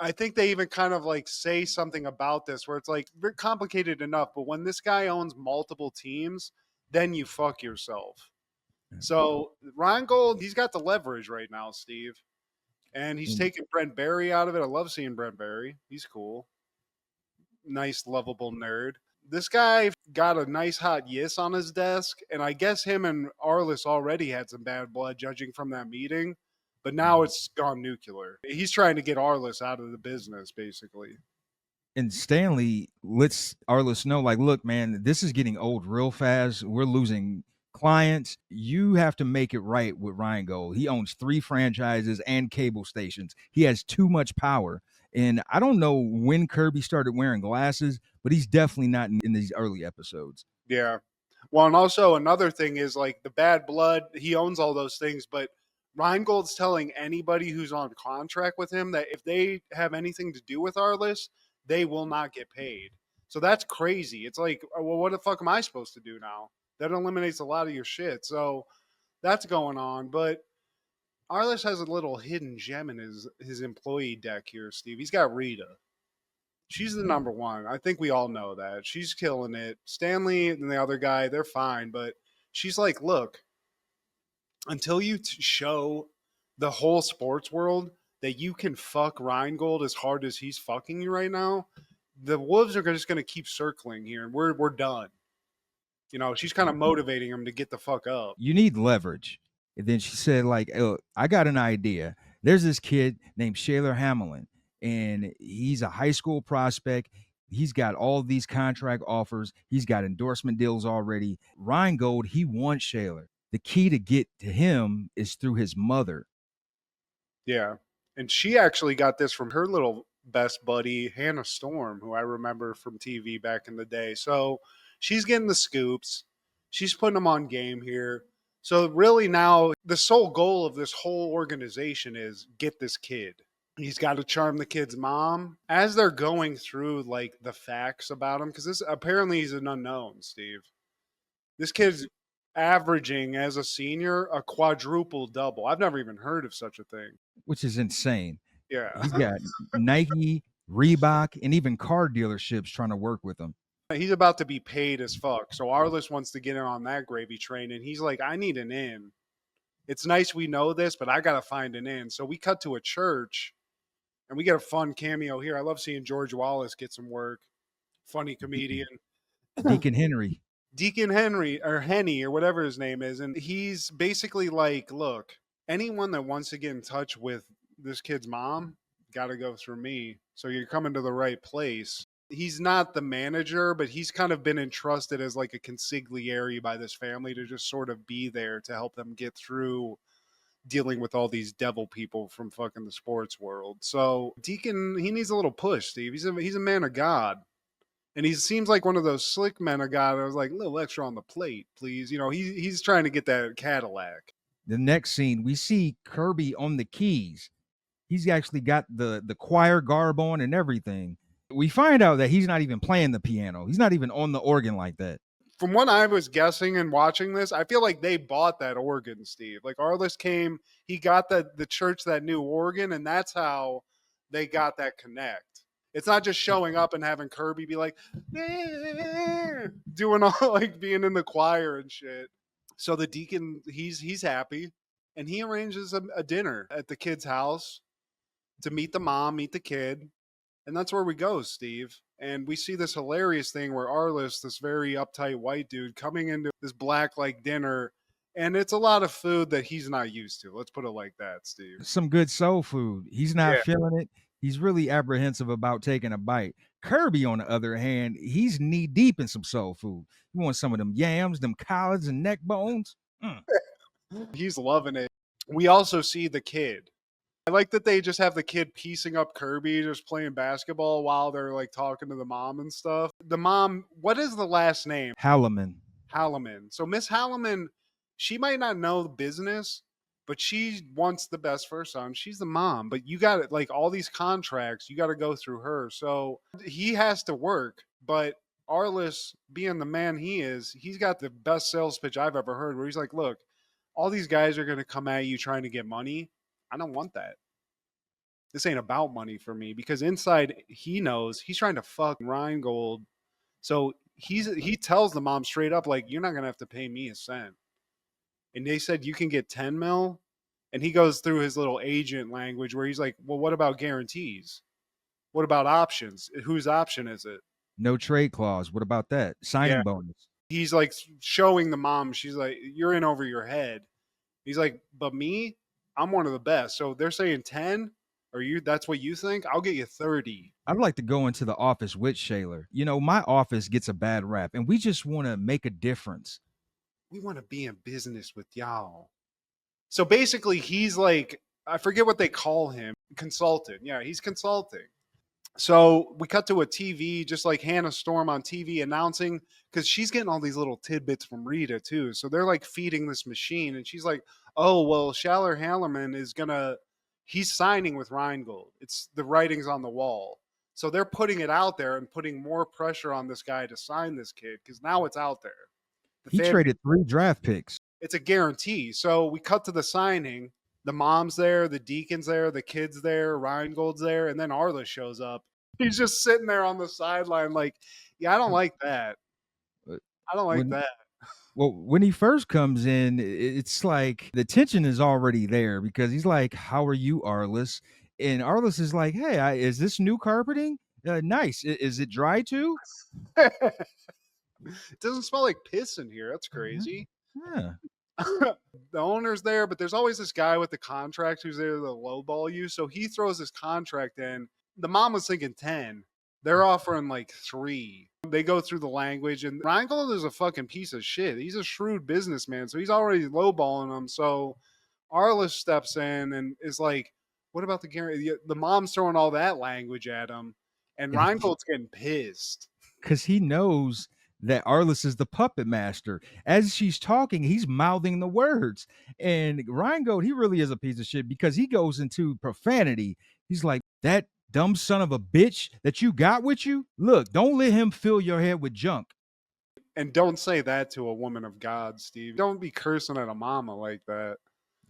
I think they even kind of like say something about this where it's like very complicated enough. But when this guy owns multiple teams, then you fuck yourself. So Reingold, he's got the leverage right now, Steve. And he's taking Brent Barry out of it. I love seeing Brent Barry. He's cool. Nice, lovable nerd. This guy got a nice hot yes on his desk. And I guess him and Arliss already had some bad blood judging from that meeting. But now it's gone nuclear. He's trying to get Arliss out of the business, basically. And Stanley lets Arliss know, like, look, man, this is getting old real fast. We're losing clients. You have to make it right with Reingold. He owns 3 franchises and cable stations. He has too much power. And I don't know when Kirby started wearing glasses, but he's definitely not in these early episodes. Yeah. Well, and also another thing is like the bad blood. He owns all those things, but Reingold's telling anybody who's on contract with him that if they have anything to do with Arliss, they will not get paid. So that's crazy. It's like, well, what the fuck am I supposed to do now? That eliminates a lot of your shit. So that's going on. But Arliss has a little hidden gem in his employee deck here, Steve. He's got Rita. She's the number one. I think we all know that. She's killing it. Stanley and the other guy, they're fine. But she's like, look, until you show the whole sports world that you can fuck Reingold as hard as he's fucking you right now, the wolves are just going to keep circling here, and we're done. You know, she's kind of motivating him to get the fuck up. You need leverage. And then she said, like, oh, I got an idea. There's this kid named Shaler Hamlin, and he's a high school prospect. He's got all these contract offers. He's got endorsement deals already. Reingold, he wants Shaler. The key to get to him is through his mother. Yeah. And she actually got this from her little best buddy, Hannah Storm, who I remember from TV back in the day. So she's getting the scoops. She's putting them on game here. So really now the sole goal of this whole organization is get this kid. He's got to charm the kid's mom. As they're going through like the facts about him, because this apparently he's an unknown, Steve. This kid's averaging as a senior a quadruple double. I've never even heard of such a thing. Which is insane. Yeah. He's got Nike, Reebok, and even car dealerships trying to work with him. He's about to be paid as fuck. So Arliss wants to get in on that gravy train. And he's like, I need an in. It's nice we know this, but I got to find an in. So we cut to a church. And we get a fun cameo here. I love seeing George Wallace get some work. Funny comedian. Deacon Henry. Deacon Henry or Henny or whatever his name is. And he's basically like, look, anyone that wants to get in touch with this kid's mom got to go through me. So you're coming to the right place. He's not the manager, but he's kind of been entrusted as like a consigliere by this family to just sort of be there to help them get through dealing with all these devil people from fucking the sports world. So Deacon, he needs a little push, Steve. He's a man of God. And he seems like one of those slick men of God. I was like, a little extra on the plate, please. You know, he's trying to get that Cadillac. The next scene, we see Kirby on the keys. He's actually got the choir garb on and everything. We find out that he's not even playing the piano. He's not even on the organ like that. From what I was guessing and watching this, I feel like they bought that organ, Steve. Like Arliss came, he got the church that new organ, and that's how they got that connect. It's not just showing up and having Kirby be like, doing all like being in the choir and shit. So the deacon, he's happy, and he arranges a dinner at the kid's house to meet the mom, meet the kid. And that's where we go, Steve. And we see this hilarious thing where Arliss, this very uptight white dude, coming into this black-like dinner, and it's a lot of food that he's not used to. Let's put it like that, Steve. Some good soul food. He's not feeling it. He's really apprehensive about taking a bite. Kirby, on the other hand, he's knee deep in some soul food. You want some of them yams, them collards and neck bones? He's loving it. We also see the kid. I like that they just have the kid piecing up Kirby, just playing basketball while they're like talking to the mom and stuff. The mom, what is the last name? Halloman. So Miss Halloman, she might not know the business, but she wants the best for her son. She's the mom, but you got like all these contracts, you got to go through her. So he has to work, but Arliss, being the man he is, he's got the best sales pitch I've ever heard where he's like, look, all these guys are going to come at you trying to get money. I don't want that. This ain't about money for me, because inside he knows he's trying to fuck Rheingold. So he tells the mom straight up, like, you're not going to have to pay me a cent. And they said, you can get 10 mil. And he goes through his little agent language where he's like, well, what about guarantees? What about options? Whose option is it? No trade clause. What about that? Signing bonus. He's like showing the mom, she's like, you're in over your head. He's like, but me, I'm one of the best. So they're saying 10, or that's what you think? I'll get you 30. I'd like to go into the office with Shaler. You know, my office gets a bad rap, and we just want to make a difference. We want to be in business with y'all. So basically, he's like, I forget what they call him, consultant. Yeah, he's consulting. So we cut to a TV, just like Hannah Storm on TV announcing, because she's getting all these little tidbits from Rita too. So they're like feeding this machine, and she's like, oh, well, Shaler Hallerman he's signing with Rheingold. It's the writing's on the wall. So they're putting it out there and putting more pressure on this guy to sign this kid, because now it's out there. He traded 3 draft picks. It's a guarantee. So we cut to the signing. The mom's there, the deacon's there, the kid's there, Rheingold's there, and then Arliss shows up. He's just sitting there on the sideline like, yeah, I don't like that. I don't like that. Well, when he first comes in, it's like the tension is already there, because he's like, how are you, Arliss? And Arliss is like, hey, is this new carpeting? Nice. Is it dry too? It doesn't smell like piss in here. That's crazy. Yeah. The owner's there, but there's always this guy with the contract who's there to lowball you. So he throws his contract in. The mom was thinking 10. They're offering like 3. They go through the language, and Rheingold is a fucking piece of shit. He's a shrewd businessman, so he's already lowballing them. So Arliss steps in and is like, what about the guarantee? The mom's throwing all that language at him, and Rheingold's getting pissed. Because he knows that Arliss is the puppet master. As she's talking, he's mouthing the words. And Rheingold, he really is a piece of shit, because he goes into profanity. He's like, that dumb son of a bitch that you got with you? Look, don't let him fill your head with junk. And don't say that to a woman of God, Steve. Don't be cursing at a mama like that.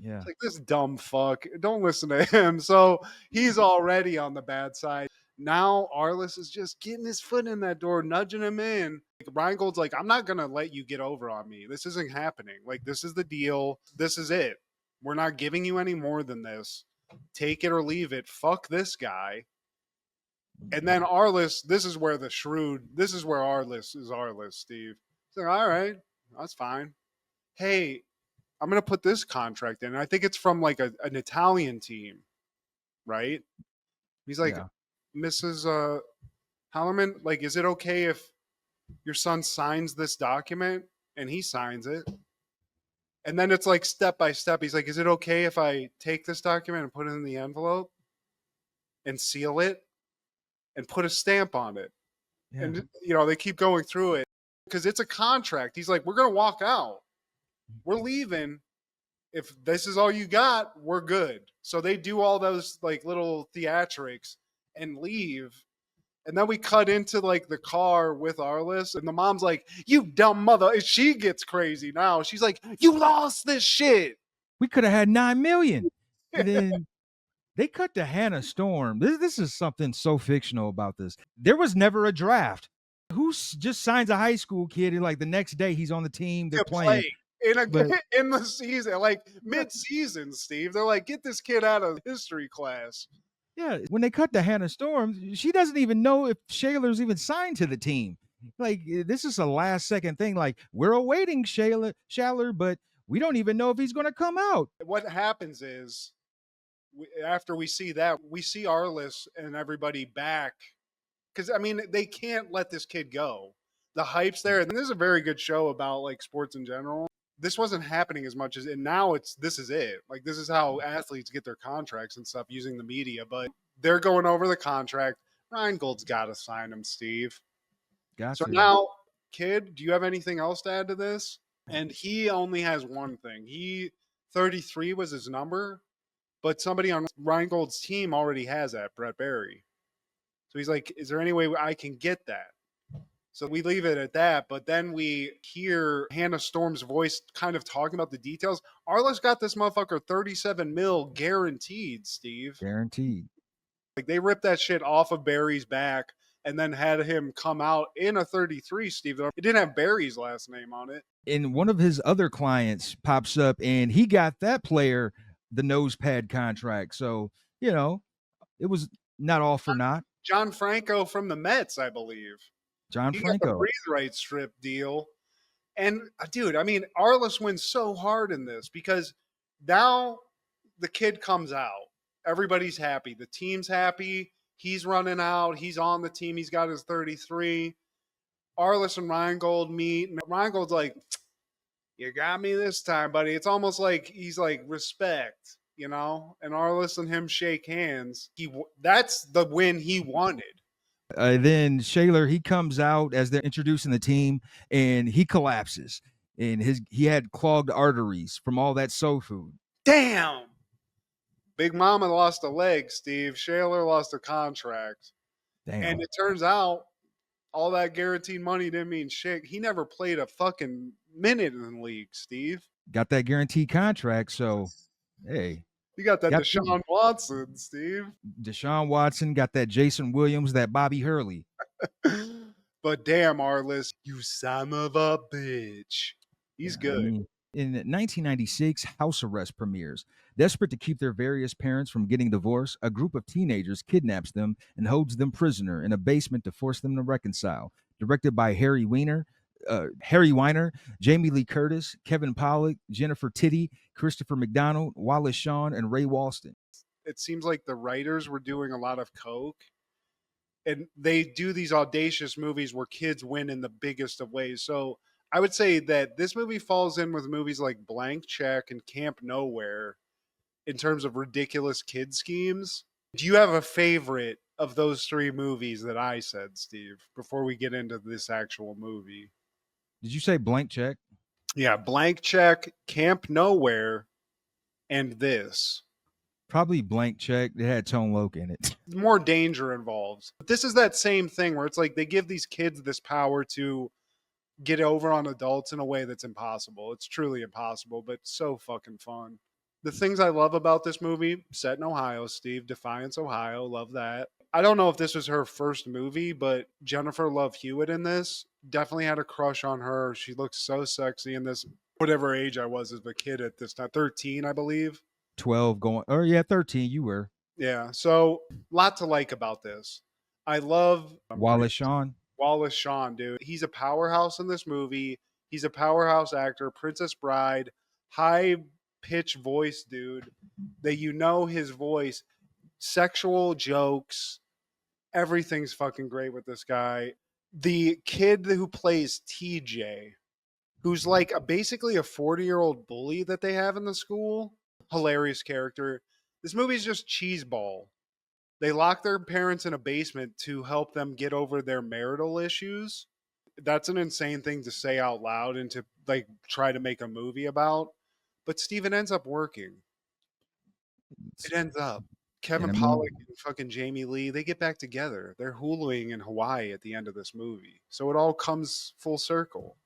Yeah. It's like, this dumb fuck. Don't listen to him. So he's already on the bad side. Now Arliss is just getting his foot in that door, nudging him in. Rheingold's like, I'm not going to let you get over on me. This isn't happening. Like, this is the deal. This is it. We're not giving you any more than this. take it or leave it. Fuck this guy. And then Arliss, this is where Arliss is Arliss, Steve. He's like, all right, that's fine. Hey, I'm going to put this contract in. I think it's from like an Italian team, right? He's like, Yeah. Mrs. Hallerman, like, is it okay if your son signs this document? And he signs it. And then it's like step by step. He's like, is it okay if I take this document and put it in the envelope and seal it and put a stamp on it? Yeah. And, you know, they keep going through it because it's a contract. He's like, we're going to walk out. We're leaving. If this is all you got, we're good. So they do all those like little theatrics and leave. And then we cut into like the car with Arliss, and the mom's like, you dumb mother. And she gets crazy now. She's like, you lost this shit. We could have had 9 million. And then they cut to Hannah Storm. This is something so fictional about this. There was never a draft. Who just signs a high school kid and like the next day he's on the team, they're playing. In the season, like mid-season, Steve. They're like, get this kid out of history class. Yeah, when they cut to Hannah Storm, she doesn't even know if Shaler's even signed to the team. Like, this is a last second thing. Like, we're awaiting Shaler, but we don't even know if he's going to come out. What happens is, after we see that, we see Arliss and everybody back. Because, I mean, they can't let this kid go. The hype's there. And this is a very good show about, like, sports in general. This wasn't happening as much as, and now this is it. Like, this is how athletes get their contracts and stuff using the media. But they're going over the contract. Reingold's got to sign him, Steve. Gotcha. So now, kid, do you have anything else to add to this? And he only has one thing. 33 was his number, but somebody on Reingold's team already has that, Brett Berry. So he's like, is there any way I can get that? So we leave it at that, but then we hear Hannah Storm's voice kind of talking about the details. Arliss got this motherfucker 37 mil guaranteed, Steve. Guaranteed. Like, they ripped that shit off of Barry's back and then had him come out in a 33, Steve. It didn't have Barry's last name on it. And one of his other clients pops up, and he got that player the nose pad contract. So, you know, it was not all for naught. John Franco from the Mets, I believe. John He Franco. got the breathe right strip deal. And, dude, I mean, Arliss wins so hard in this because now the kid comes out. Everybody's happy. The team's happy. He's running out. He's on the team. He's got his 33. Arliss and Reingold meet. And Reingold's like, you got me this time, buddy. It's almost like he's like, respect, you know? And Arliss and him shake hands. That's the win he wanted. Then Shaler, he comes out as they're introducing the team, and he collapses. And he had clogged arteries from all that soul food. Damn. Big Mama lost a leg, Steve. Shaler lost a contract. Damn. And it turns out all that guaranteed money didn't mean shit. He never played a fucking minute in the league, Steve. Got that guaranteed contract, so hey. You got that Deshaun Watson, Steve. Deshaun Watson, got that Jason Williams, that Bobby Hurley. But damn, Arliss, you son of a bitch. He's good. I mean, in 1996, House Arrest premieres. Desperate to keep their various parents from getting divorced, a group of teenagers kidnaps them and holds them prisoner in a basement to force them to reconcile. Directed by Harry Weiner, Jamie Lee Curtis, Kevin Pollak, Jennifer Tiddy, Christopher McDonald, Wallace Shawn, and Ray Walston. It seems like the writers were doing a lot of coke, and they do these audacious movies where kids win in the biggest of ways. So I would say that this movie falls in with movies like Blank Check and Camp Nowhere in terms of ridiculous kid schemes. Do you have a favorite of those three movies that I said, Steve, before we get into this actual movie? Did you say Blank Check? Yeah, Blank Check, Camp Nowhere, and this. Probably Blank Check. It had Tone Loc in it. More danger involved. But this is that same thing where it's like they give these kids this power to get over on adults in a way that's impossible. It's truly impossible, but so fucking fun. The things I love about this movie, set in Ohio, Steve, Defiance, Ohio, love that. I don't know if this was her first movie, but Jennifer Love Hewitt in this, definitely had a crush on her. She looked so sexy in this, whatever age I was as a kid at this time, 13, I believe. 12 going, or yeah, 13. You were Yeah. So, lot to like about this. I love Wallace Shawn. Wallace Shawn, dude. He's a powerhouse in this movie. He's a powerhouse actor, Princess Bride, high pitch voice, dude. That you know his voice, sexual jokes, everything's fucking great with this guy. The kid who plays TJ, who's like basically a 40-year-old bully that they have in the school, hilarious character. This movie's just cheeseball. They lock their parents in a basement to help them get over their marital issues. That's an insane thing to say out loud and to like try to make a movie about. But Steven ends up working. It ends up. Kevin And I mean- Pollak and fucking Jamie Lee, they get back together. They're huluing in Hawaii at the end of this movie. So it all comes full circle.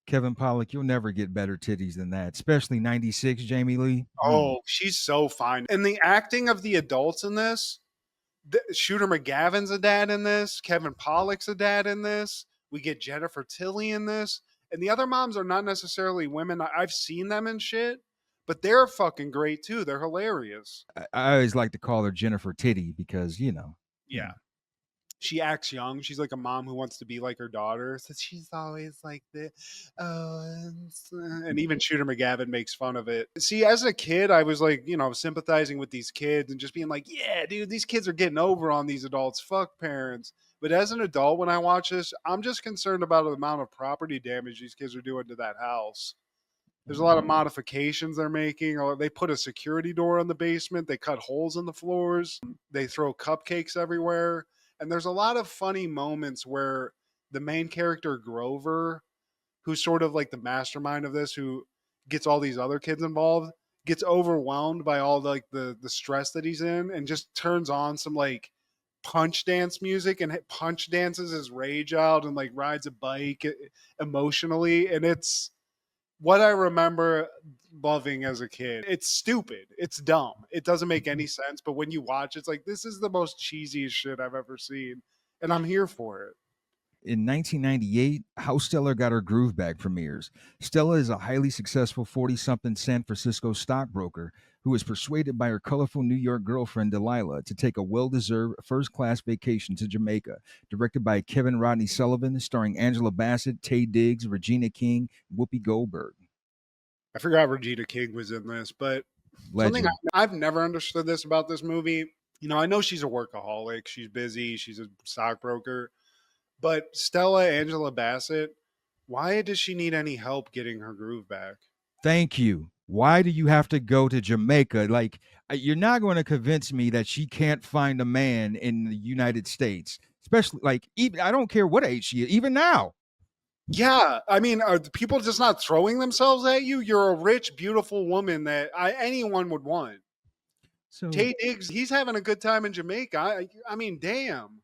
Kevin Pollak, you'll never get better titties than that, especially 96 Jamie Lee. Oh, she's so fine. And the acting of the adults in this, Shooter McGavin's a dad in this. Kevin Pollak's a dad in this. We get Jennifer Tilly in this. And the other moms are not necessarily women. I've seen them in shit, but they're fucking great too. They're hilarious. I always like to call her Jennifer Titty because, Yeah. She acts young. She's like a mom who wants to be like her daughter. So she's always like this. Oh, and even Shooter McGavin makes fun of it. See, as a kid, I was like, sympathizing with these kids and just being like, yeah, dude, these kids are getting over on these adults. Fuck parents. But as an adult, when I watch this, I'm just concerned about the amount of property damage these kids are doing to that house. There's a lot of modifications they're making. Or they put a security door in the basement. They cut holes in the floors. They throw cupcakes everywhere. And there's a lot of funny moments where the main character, Grover, who's sort of like the mastermind of this, who gets all these other kids involved, gets overwhelmed by all the stress that he's in and just turns on some like punch dance music and punch dances his rage out and like rides a bike emotionally. And it's what I remember loving as a kid. It's stupid. It's dumb. It doesn't make any sense. But when you watch, it's like, this is the most cheesiest shit I've ever seen. And I'm here for it. In 1998, How Stella Got Her Groove Back premieres. Stella is a highly successful 40-something San Francisco stockbroker who is persuaded by her colorful New York girlfriend Delilah to take a well-deserved first-class vacation to Jamaica. Directed by Kevin Rodney Sullivan, starring Angela Bassett, Taye Diggs, Regina King, Whoopi Goldberg. I forgot Regina King was in this, but Legend. something I've never understood this about this movie. I know she's a workaholic. She's busy. She's a stockbroker. But Stella Angela Bassett, why does she need any help getting her groove back? Thank you. Why do you have to go to Jamaica? Like, you're not going to convince me that she can't find a man in the United States, especially like, even I don't care what age she is, even now. Yeah, I mean, are people just not throwing themselves at you? You're a rich, beautiful woman that anyone would want. So Taye Diggs, he's having a good time in Jamaica. I mean, damn.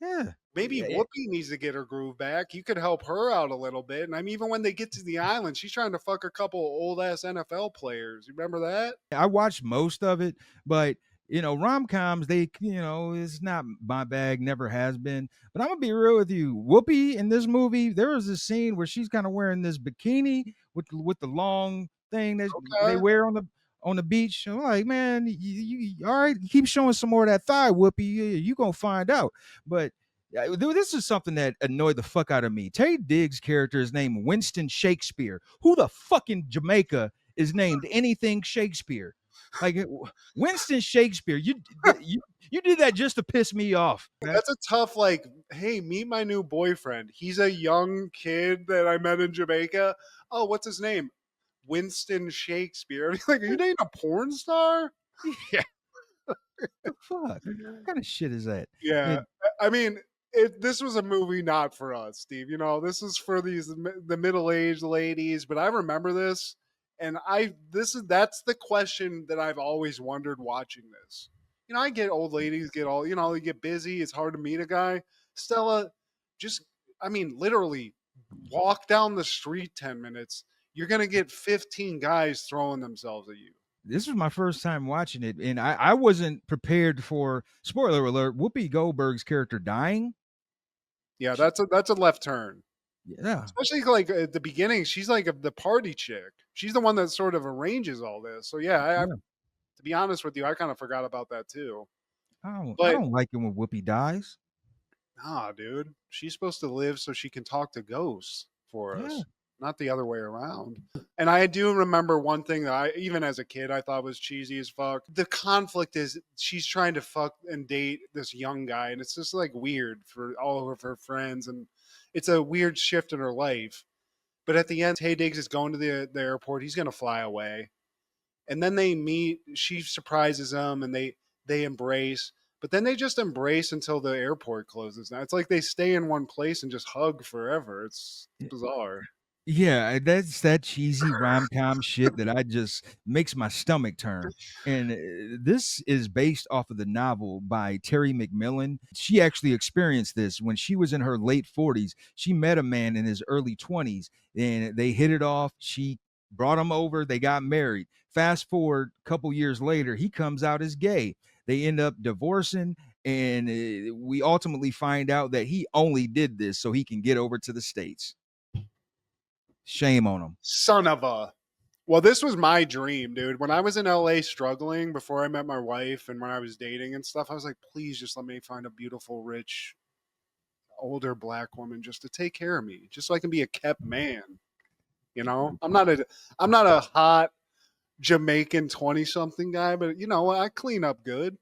yeah, Maybe Yeah. Whoopi needs to get her groove back. You could help her out a little bit. And I mean, even when they get to the island, she's trying to fuck a couple old ass NFL players. You remember that? I watched most of it, but rom-coms, they, it's not my bag, never has been. But I'm gonna be real with you. Whoopi in this movie, there was a scene where she's kind of wearing this bikini with the long thing that they wear on the beach. I'm like, man, you all right? Keep showing some more of that thigh, Whoopi. You gonna find out. But this is something that annoyed the fuck out of me. Taye Diggs' character is named Winston Shakespeare. Who the fuck in Jamaica is named anything Shakespeare? Like Winston Shakespeare, you did that just to piss me off. That's a tough, like, hey, meet my new boyfriend. He's a young kid that I met in Jamaica. Oh, what's his name? Winston Shakespeare. Like, are you dating a porn star? Yeah. The fuck? What kind of shit is that? Yeah. I mean, this was a movie not for us, Steve. This is for the middle-aged ladies, but I remember this. And that's the question that I've always wondered watching this. I get old ladies get all, they get busy. It's hard to meet a guy. Stella, literally walk down the street 10 minutes. You're going to get 15 guys throwing themselves at you. This was my first time watching it, and I wasn't prepared for, spoiler alert, Whoopi Goldberg's character dying. Yeah, that's a left turn. Yeah. Especially like at the beginning, she's like the party chick. She's the one that sort of arranges all this. So yeah, be honest with you, I kind of forgot about that too. I But don't like it when Whoopi dies. nah, dude, she's supposed to live so she can talk to ghosts for Yeah. us, not the other way around. And I do remember one thing that I, even as a kid, I thought was cheesy as fuck. The conflict is she's trying to fuck and date this young guy, and it's just like weird for all of her friends, and it's a weird shift in her life. But at the end, Taye Diggs is going to the airport. He's going to fly away. And then they meet. She surprises him, and they embrace. But then they just embrace until the airport closes. Now it's like they stay in one place and just hug forever. It's bizarre. Yeah, that's that cheesy rom-com shit that I just makes my stomach turn. And this is based off of the novel by Terry McMillan. She actually experienced this when she was in her late 40s. She met a man in his early 20s and they hit it off. She brought him over, they got married. Fast forward a couple years later, he comes out as gay. They end up divorcing, and we ultimately find out that he only did this so he can get over to the States. Shame on him. Son of a. Well, this was my dream, dude. When I was in LA struggling before I met my wife and when I was dating and stuff, I was like, please just let me find a beautiful, rich, older black woman just to take care of me, just so I can be a kept man. You know, I'm not a hot Jamaican 20-something guy, but you know, I clean up good.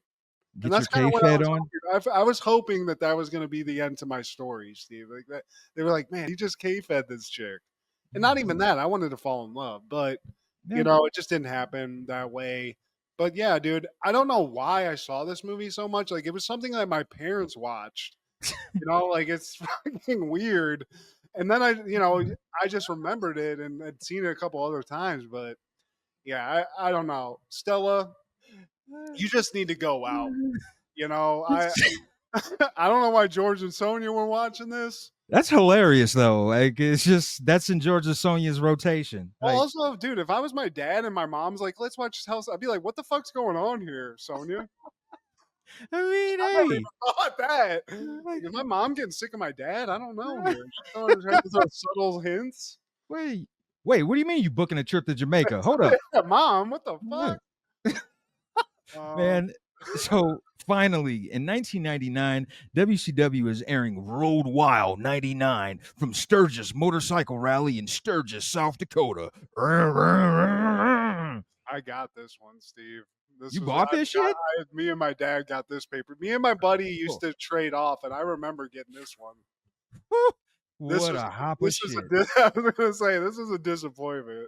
Get And that's your kind of what I K-Fed was on. hoping. I was hoping that was going to be the end to my story, Steve. Like that, they were like, man, he just K-fed this chick. And not even that. I wanted to fall in love, but you know, it just didn't happen that way. But yeah, dude, I don't know why I saw this movie so much. Like it was something that my parents watched. You know, like it's fucking weird. And then I just remembered it and had seen it a couple other times. But yeah, I don't know. Stella, you just need to go out. You know, I don't know why George and Sonia were watching this. That's hilarious though. Like it's just that's in Georgia Sonia's rotation. Well, Like, also, dude, if I was my dad and my mom's like, let's watch House, I'd be like, what the fuck's going on here, Sonia? I mean, I never hey, even thought that. Like, is my mom getting sick of my dad? I don't know here. She's trying to throw subtle hints. wait, what do you mean you booking a trip to Jamaica? Hold up, Yeah, Mom, what the What? fuck? Man. So finally, in 1999, WCW is airing Road Wild 99 from Sturgis Motorcycle Rally in Sturgis, South Dakota. I got this one, Steve. You bought this shit? Me and my dad got this paper. Me and my buddy used Cool. to trade off, and I remember getting this one. What a hop of shit. I was gonna say this is a disappointment.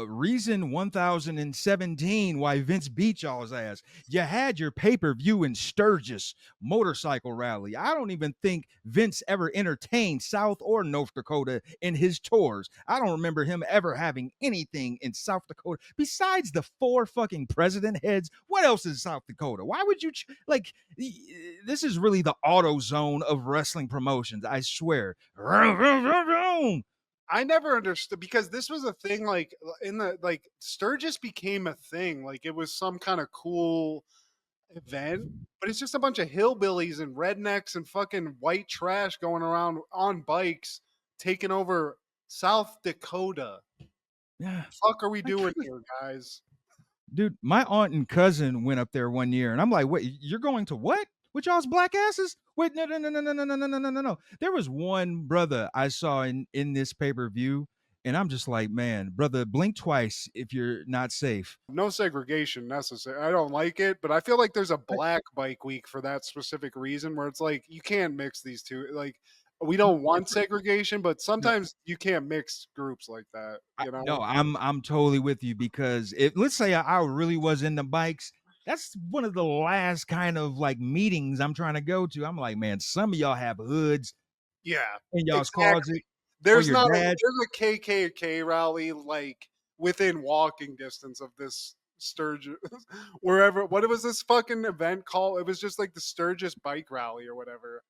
Reason 1017 why Vince beat y'all's ass. You had your pay-per-view in Sturgis Motorcycle Rally. I don't even think Vince ever entertained South or North Dakota in his tours. I don't remember him ever having anything in South Dakota besides the 4 fucking president heads. What else is South Dakota? Why would you this is really the auto zone of wrestling promotions, I swear. I never understood because this was a thing like in the like Sturgis became a thing. Like it was some kind of cool event, but it's just a bunch of hillbillies and rednecks and fucking white trash going around on bikes taking over South Dakota. Yeah. Fuck are we doing here, guys? Dude, my aunt and cousin went up there one year, and I'm like, "Wait, you're going to what? With y'all's black asses? Wait, no. No. There was one brother I saw in this pay-per-view, and I'm just like, man, brother, blink twice if you're not safe. No segregation necessary. I don't like it, but I feel like there's a black bike week for that specific reason where it's like you can't mix these two. Like we don't want segregation, but sometimes you can't mix groups like that. You know? No, I'm totally with you because if let's say I really was into bikes, that's one of the last kind of like meetings I'm trying to go to. I'm like, man, some of y'all have hoods Yeah, in y'all's exactly. closet. There's your not dad- there's a KKK rally like within walking distance of this Sturgis wherever. What was this fucking event called? It was just like the Sturgis bike rally or whatever.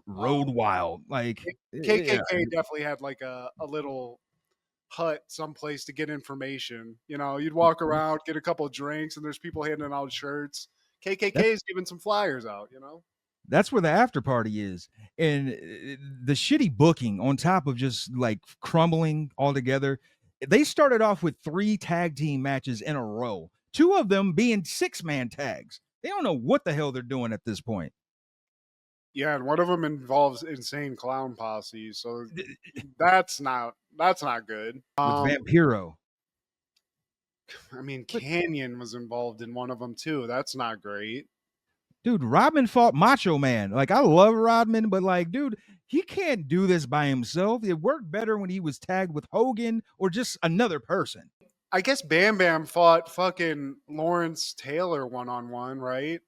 Road Wild, like KKK yeah. definitely had like a little hut someplace to get information. You know, you'd walk around, get a couple of drinks, and there's people handing out shirts. KKK is giving some flyers out. You know. That's where the after party is. And the shitty booking on top of just like crumbling altogether. They started off with 3 tag team matches in a row 2 of them being 6-man tags. They don't know what the hell they're doing at this point. Yeah, and one of them involves insane clown posse, so that's not good. With Vampiro. I mean, Canyon was involved in one of them too. That's not great. Dude, Rodman fought Macho Man. Like, I love Rodman, but like, dude, he can't do this by himself. It worked better when he was tagged with Hogan or just another person. I guess Bam Bam fought fucking Lawrence Taylor one-on-one, right?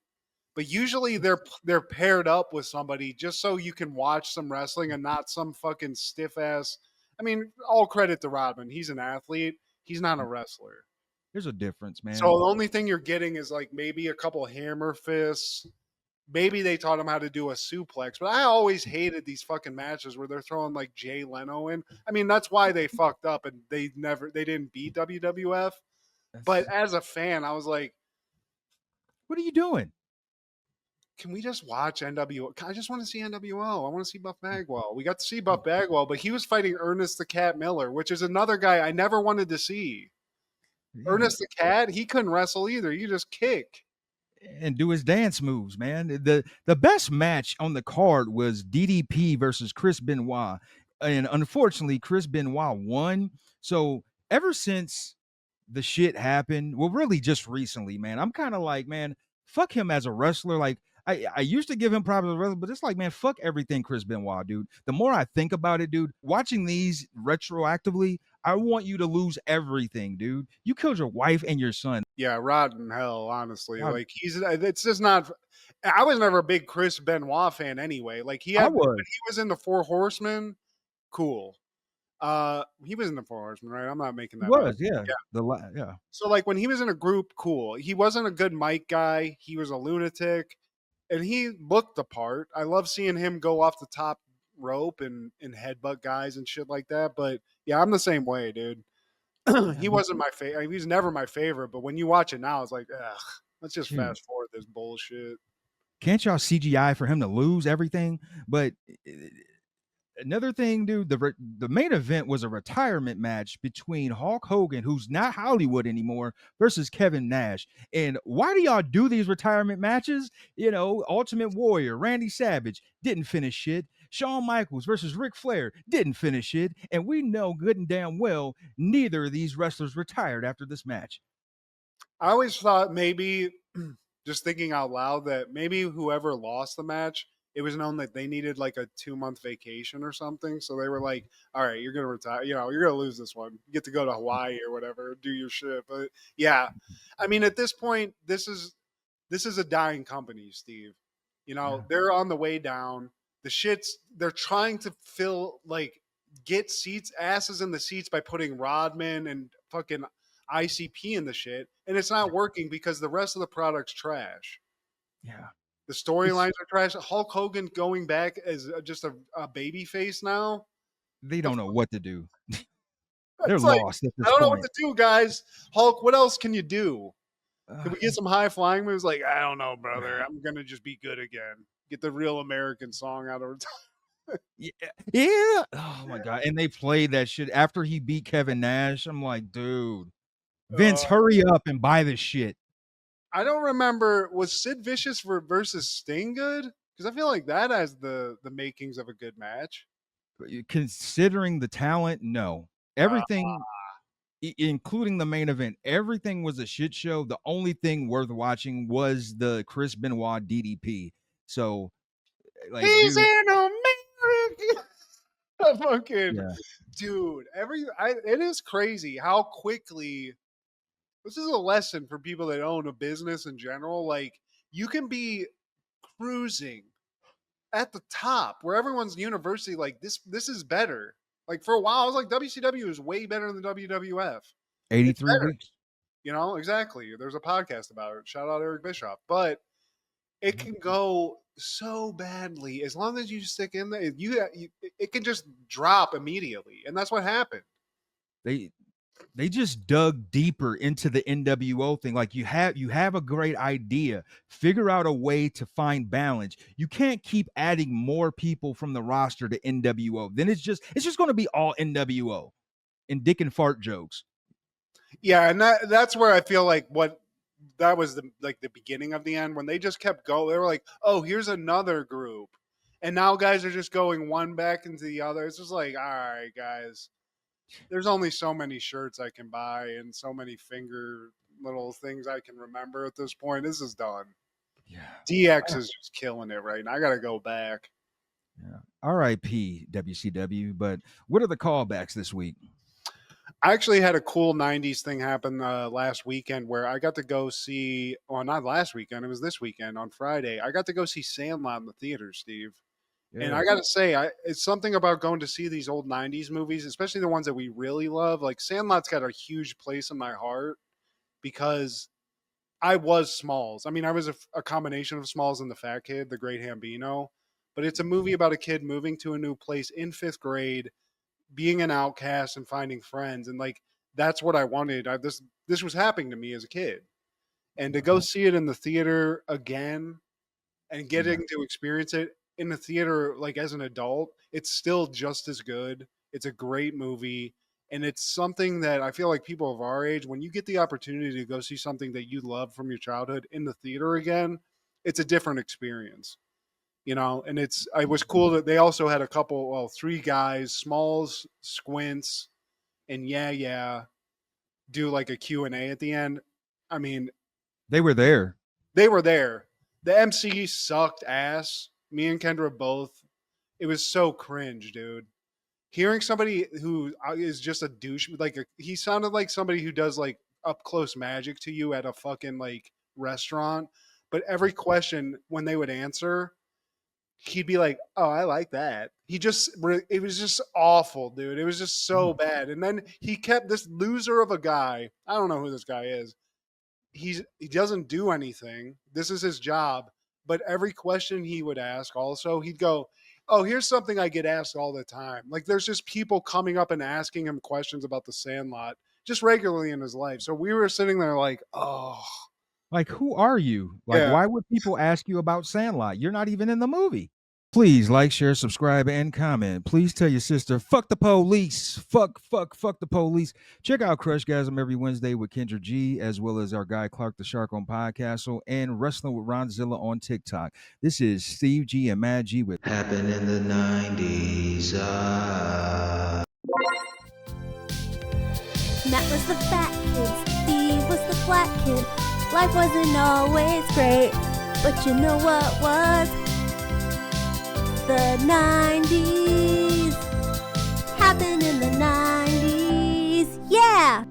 But usually they're paired up with somebody just so you can watch some wrestling and not some fucking stiff ass. I mean, all credit to Rodman. He's an athlete. He's not a wrestler. There's a difference, man. So the only thing you're getting is like maybe a couple hammer fists. Maybe they taught him how to do a suplex, but I always hated these fucking matches where they're throwing like Jay Leno in. I mean, that's why they fucked up and they didn't beat WWF. But as a fan, I was like, what are you doing? Can we just watch NWO? I just want to see NWO. I want to see Buff Bagwell. We got to see Buff Bagwell, but he was fighting Ernest the Cat Miller, which is another guy I never wanted to see. Yeah. Ernest the Cat, he couldn't wrestle either. You just kick and do his dance moves, man. The best match on the card was DDP versus Chris Benoit, and unfortunately, Chris Benoit won. So ever since the shit happened, well, really just recently, man, I'm kind of like, man, fuck him as a wrestler. Like, I used to give him props as a wrestler, but it's like, man, fuck everything Chris Benoit, dude. The more I think about it, dude, watching these retroactively, I want you to lose everything, dude. You killed your wife and your son. Yeah, rotten hell, honestly. Like, it's just not. I was never a big Chris Benoit fan anyway. Like, when he was in the Four Horsemen, cool. He was in the Four Horsemen, right? I'm not making that up. Yeah. So like when he was in a group, cool. He wasn't a good mic guy. He was a lunatic, and he looked the part. I love seeing him go off the top rope and headbutt guys and shit like that. But yeah, I'm the same way, dude. He wasn't my favorite. He was never my favorite. But when you watch it now, it's like, ugh, let's just fast forward this bullshit. Can't y'all CGI for him to lose everything? But another thing, dude, the main event was a retirement match between Hulk Hogan, who's not Hollywood anymore, versus Kevin Nash. And why do y'all do these retirement matches? You know, Ultimate Warrior, Randy Savage didn't finish shit. Shawn Michaels versus Ric Flair didn't finish it. And we know good and damn well neither of these wrestlers retired after this match. I always thought maybe, just thinking out loud, that maybe whoever lost the match, it was known that they needed like a 2-month vacation or something. So they were like, all right, you're going to retire. You know, you're going to lose this one. You get to go to Hawaii or whatever, do your shit. But yeah, I mean, at this point, this is a dying company, Steve. You know, they're on the way down. They're trying to get asses in the seats by putting Rodman and fucking ICP in the shit. And it's not working because the rest of the product's trash. Yeah. The storylines are trash. Hulk Hogan going back as just a baby face now. They don't know what to do. They're lost at this I don't know point. what to do, guys. Hulk, what else can you do? Can we get some high flying moves? Like, I don't know, brother. I'm going to just be good again. Get the real American song out of Yeah. Oh, my God. And they played that shit after he beat Kevin Nash. I'm like, dude, Vince, hurry up and buy this shit. I don't remember. Was Sid Vicious versus Sting good? Because I feel like that has the makings of a good match. Considering the talent, no. Everything, including the main event, everything was a shit show. The only thing worth watching was the Chris Benoit DDP. So, like, he's an American. Fucking dude. It is crazy how quickly. This is a lesson for people that own a business in general. Like, you can be cruising at the top where everyone's university. Like, this is better. Like, for a while, I was like, WCW is way better than WWF. 83 weeks. You know, exactly. There's a podcast about it. Shout out Eric Bischoff. But it can go so badly as long as you stick in there. It can just drop immediately, and that's what happened. They just dug deeper into the NWO thing. Like, you have a great idea. Figure out a way to find balance. You can't keep adding more people from the roster to NWO. Then it's just going to be all NWO and dick and fart jokes. Yeah, and that's where I feel like what that was the beginning of the end when they just kept going. They were like, oh, here's another group. And now guys are just going one back into the other. It's just like, all right, guys, there's only so many shirts I can buy and so many finger little things I can remember at this point. This is done. Yeah. DX is just killing it right now. I got to go back. Yeah. R.I.P. WCW. But what are the callbacks this week? I actually had a cool 90s thing happen last weekend where I got to go see, well, not last weekend, it was this weekend on Friday. I got to go see Sandlot in the theater, Steve. Yeah. And I got to say, it's something about going to see these old 90s movies, especially the ones that we really love. Like Sandlot's got a huge place in my heart because I was Smalls. I mean, I was a combination of Smalls and the Fat Kid, the Great Hambino. But it's a movie about a kid moving to a new place in 5th grade, being an outcast and finding friends. And like, that's what I wanted. This was happening to me as a kid. And to go see it in the theater again and getting to experience it in the theater, like as an adult, it's still just as good. It's a great movie. And it's something that I feel like people of our age, when you get the opportunity to go see something that you love from your childhood in the theater again, it's a different experience. You know, and it was cool that they also had 3 guys, Smalls, Squints, and do like a Q&A at the end. I mean, they were there. The MC sucked ass. Me and Kendra both. It was so cringe, dude. Hearing somebody who is just a douche, he sounded like somebody who does like up close magic to you at a fucking like restaurant. But every question when they would answer, he'd be like, oh, I like that. It was just awful, dude. It was just so bad. And then he kept this loser of a guy. I don't know who this guy is. He doesn't do anything. This is his job. But every question he would ask also, he'd go, oh, here's something I get asked all the time. Like there's just people coming up and asking him questions about the Sandlot just regularly in his life. So we were sitting there like, oh. Like, who are you? Like, why would people ask you about Sandlot? You're not even in the movie. Please like, share, subscribe, and comment. Please tell your sister, fuck the police. Fuck the police. Check out Crushgasm every Wednesday with Kendra G, as well as our guy Clark the Shark on Podcastle and Wrestling with Ronzilla on TikTok. This is Steve G and Mad G with Happened in the 90s. Matt was the fat kid, Steve was the flat kid. Life wasn't always great, but you know what was? The 90s. Happened in the 90s. Yeah!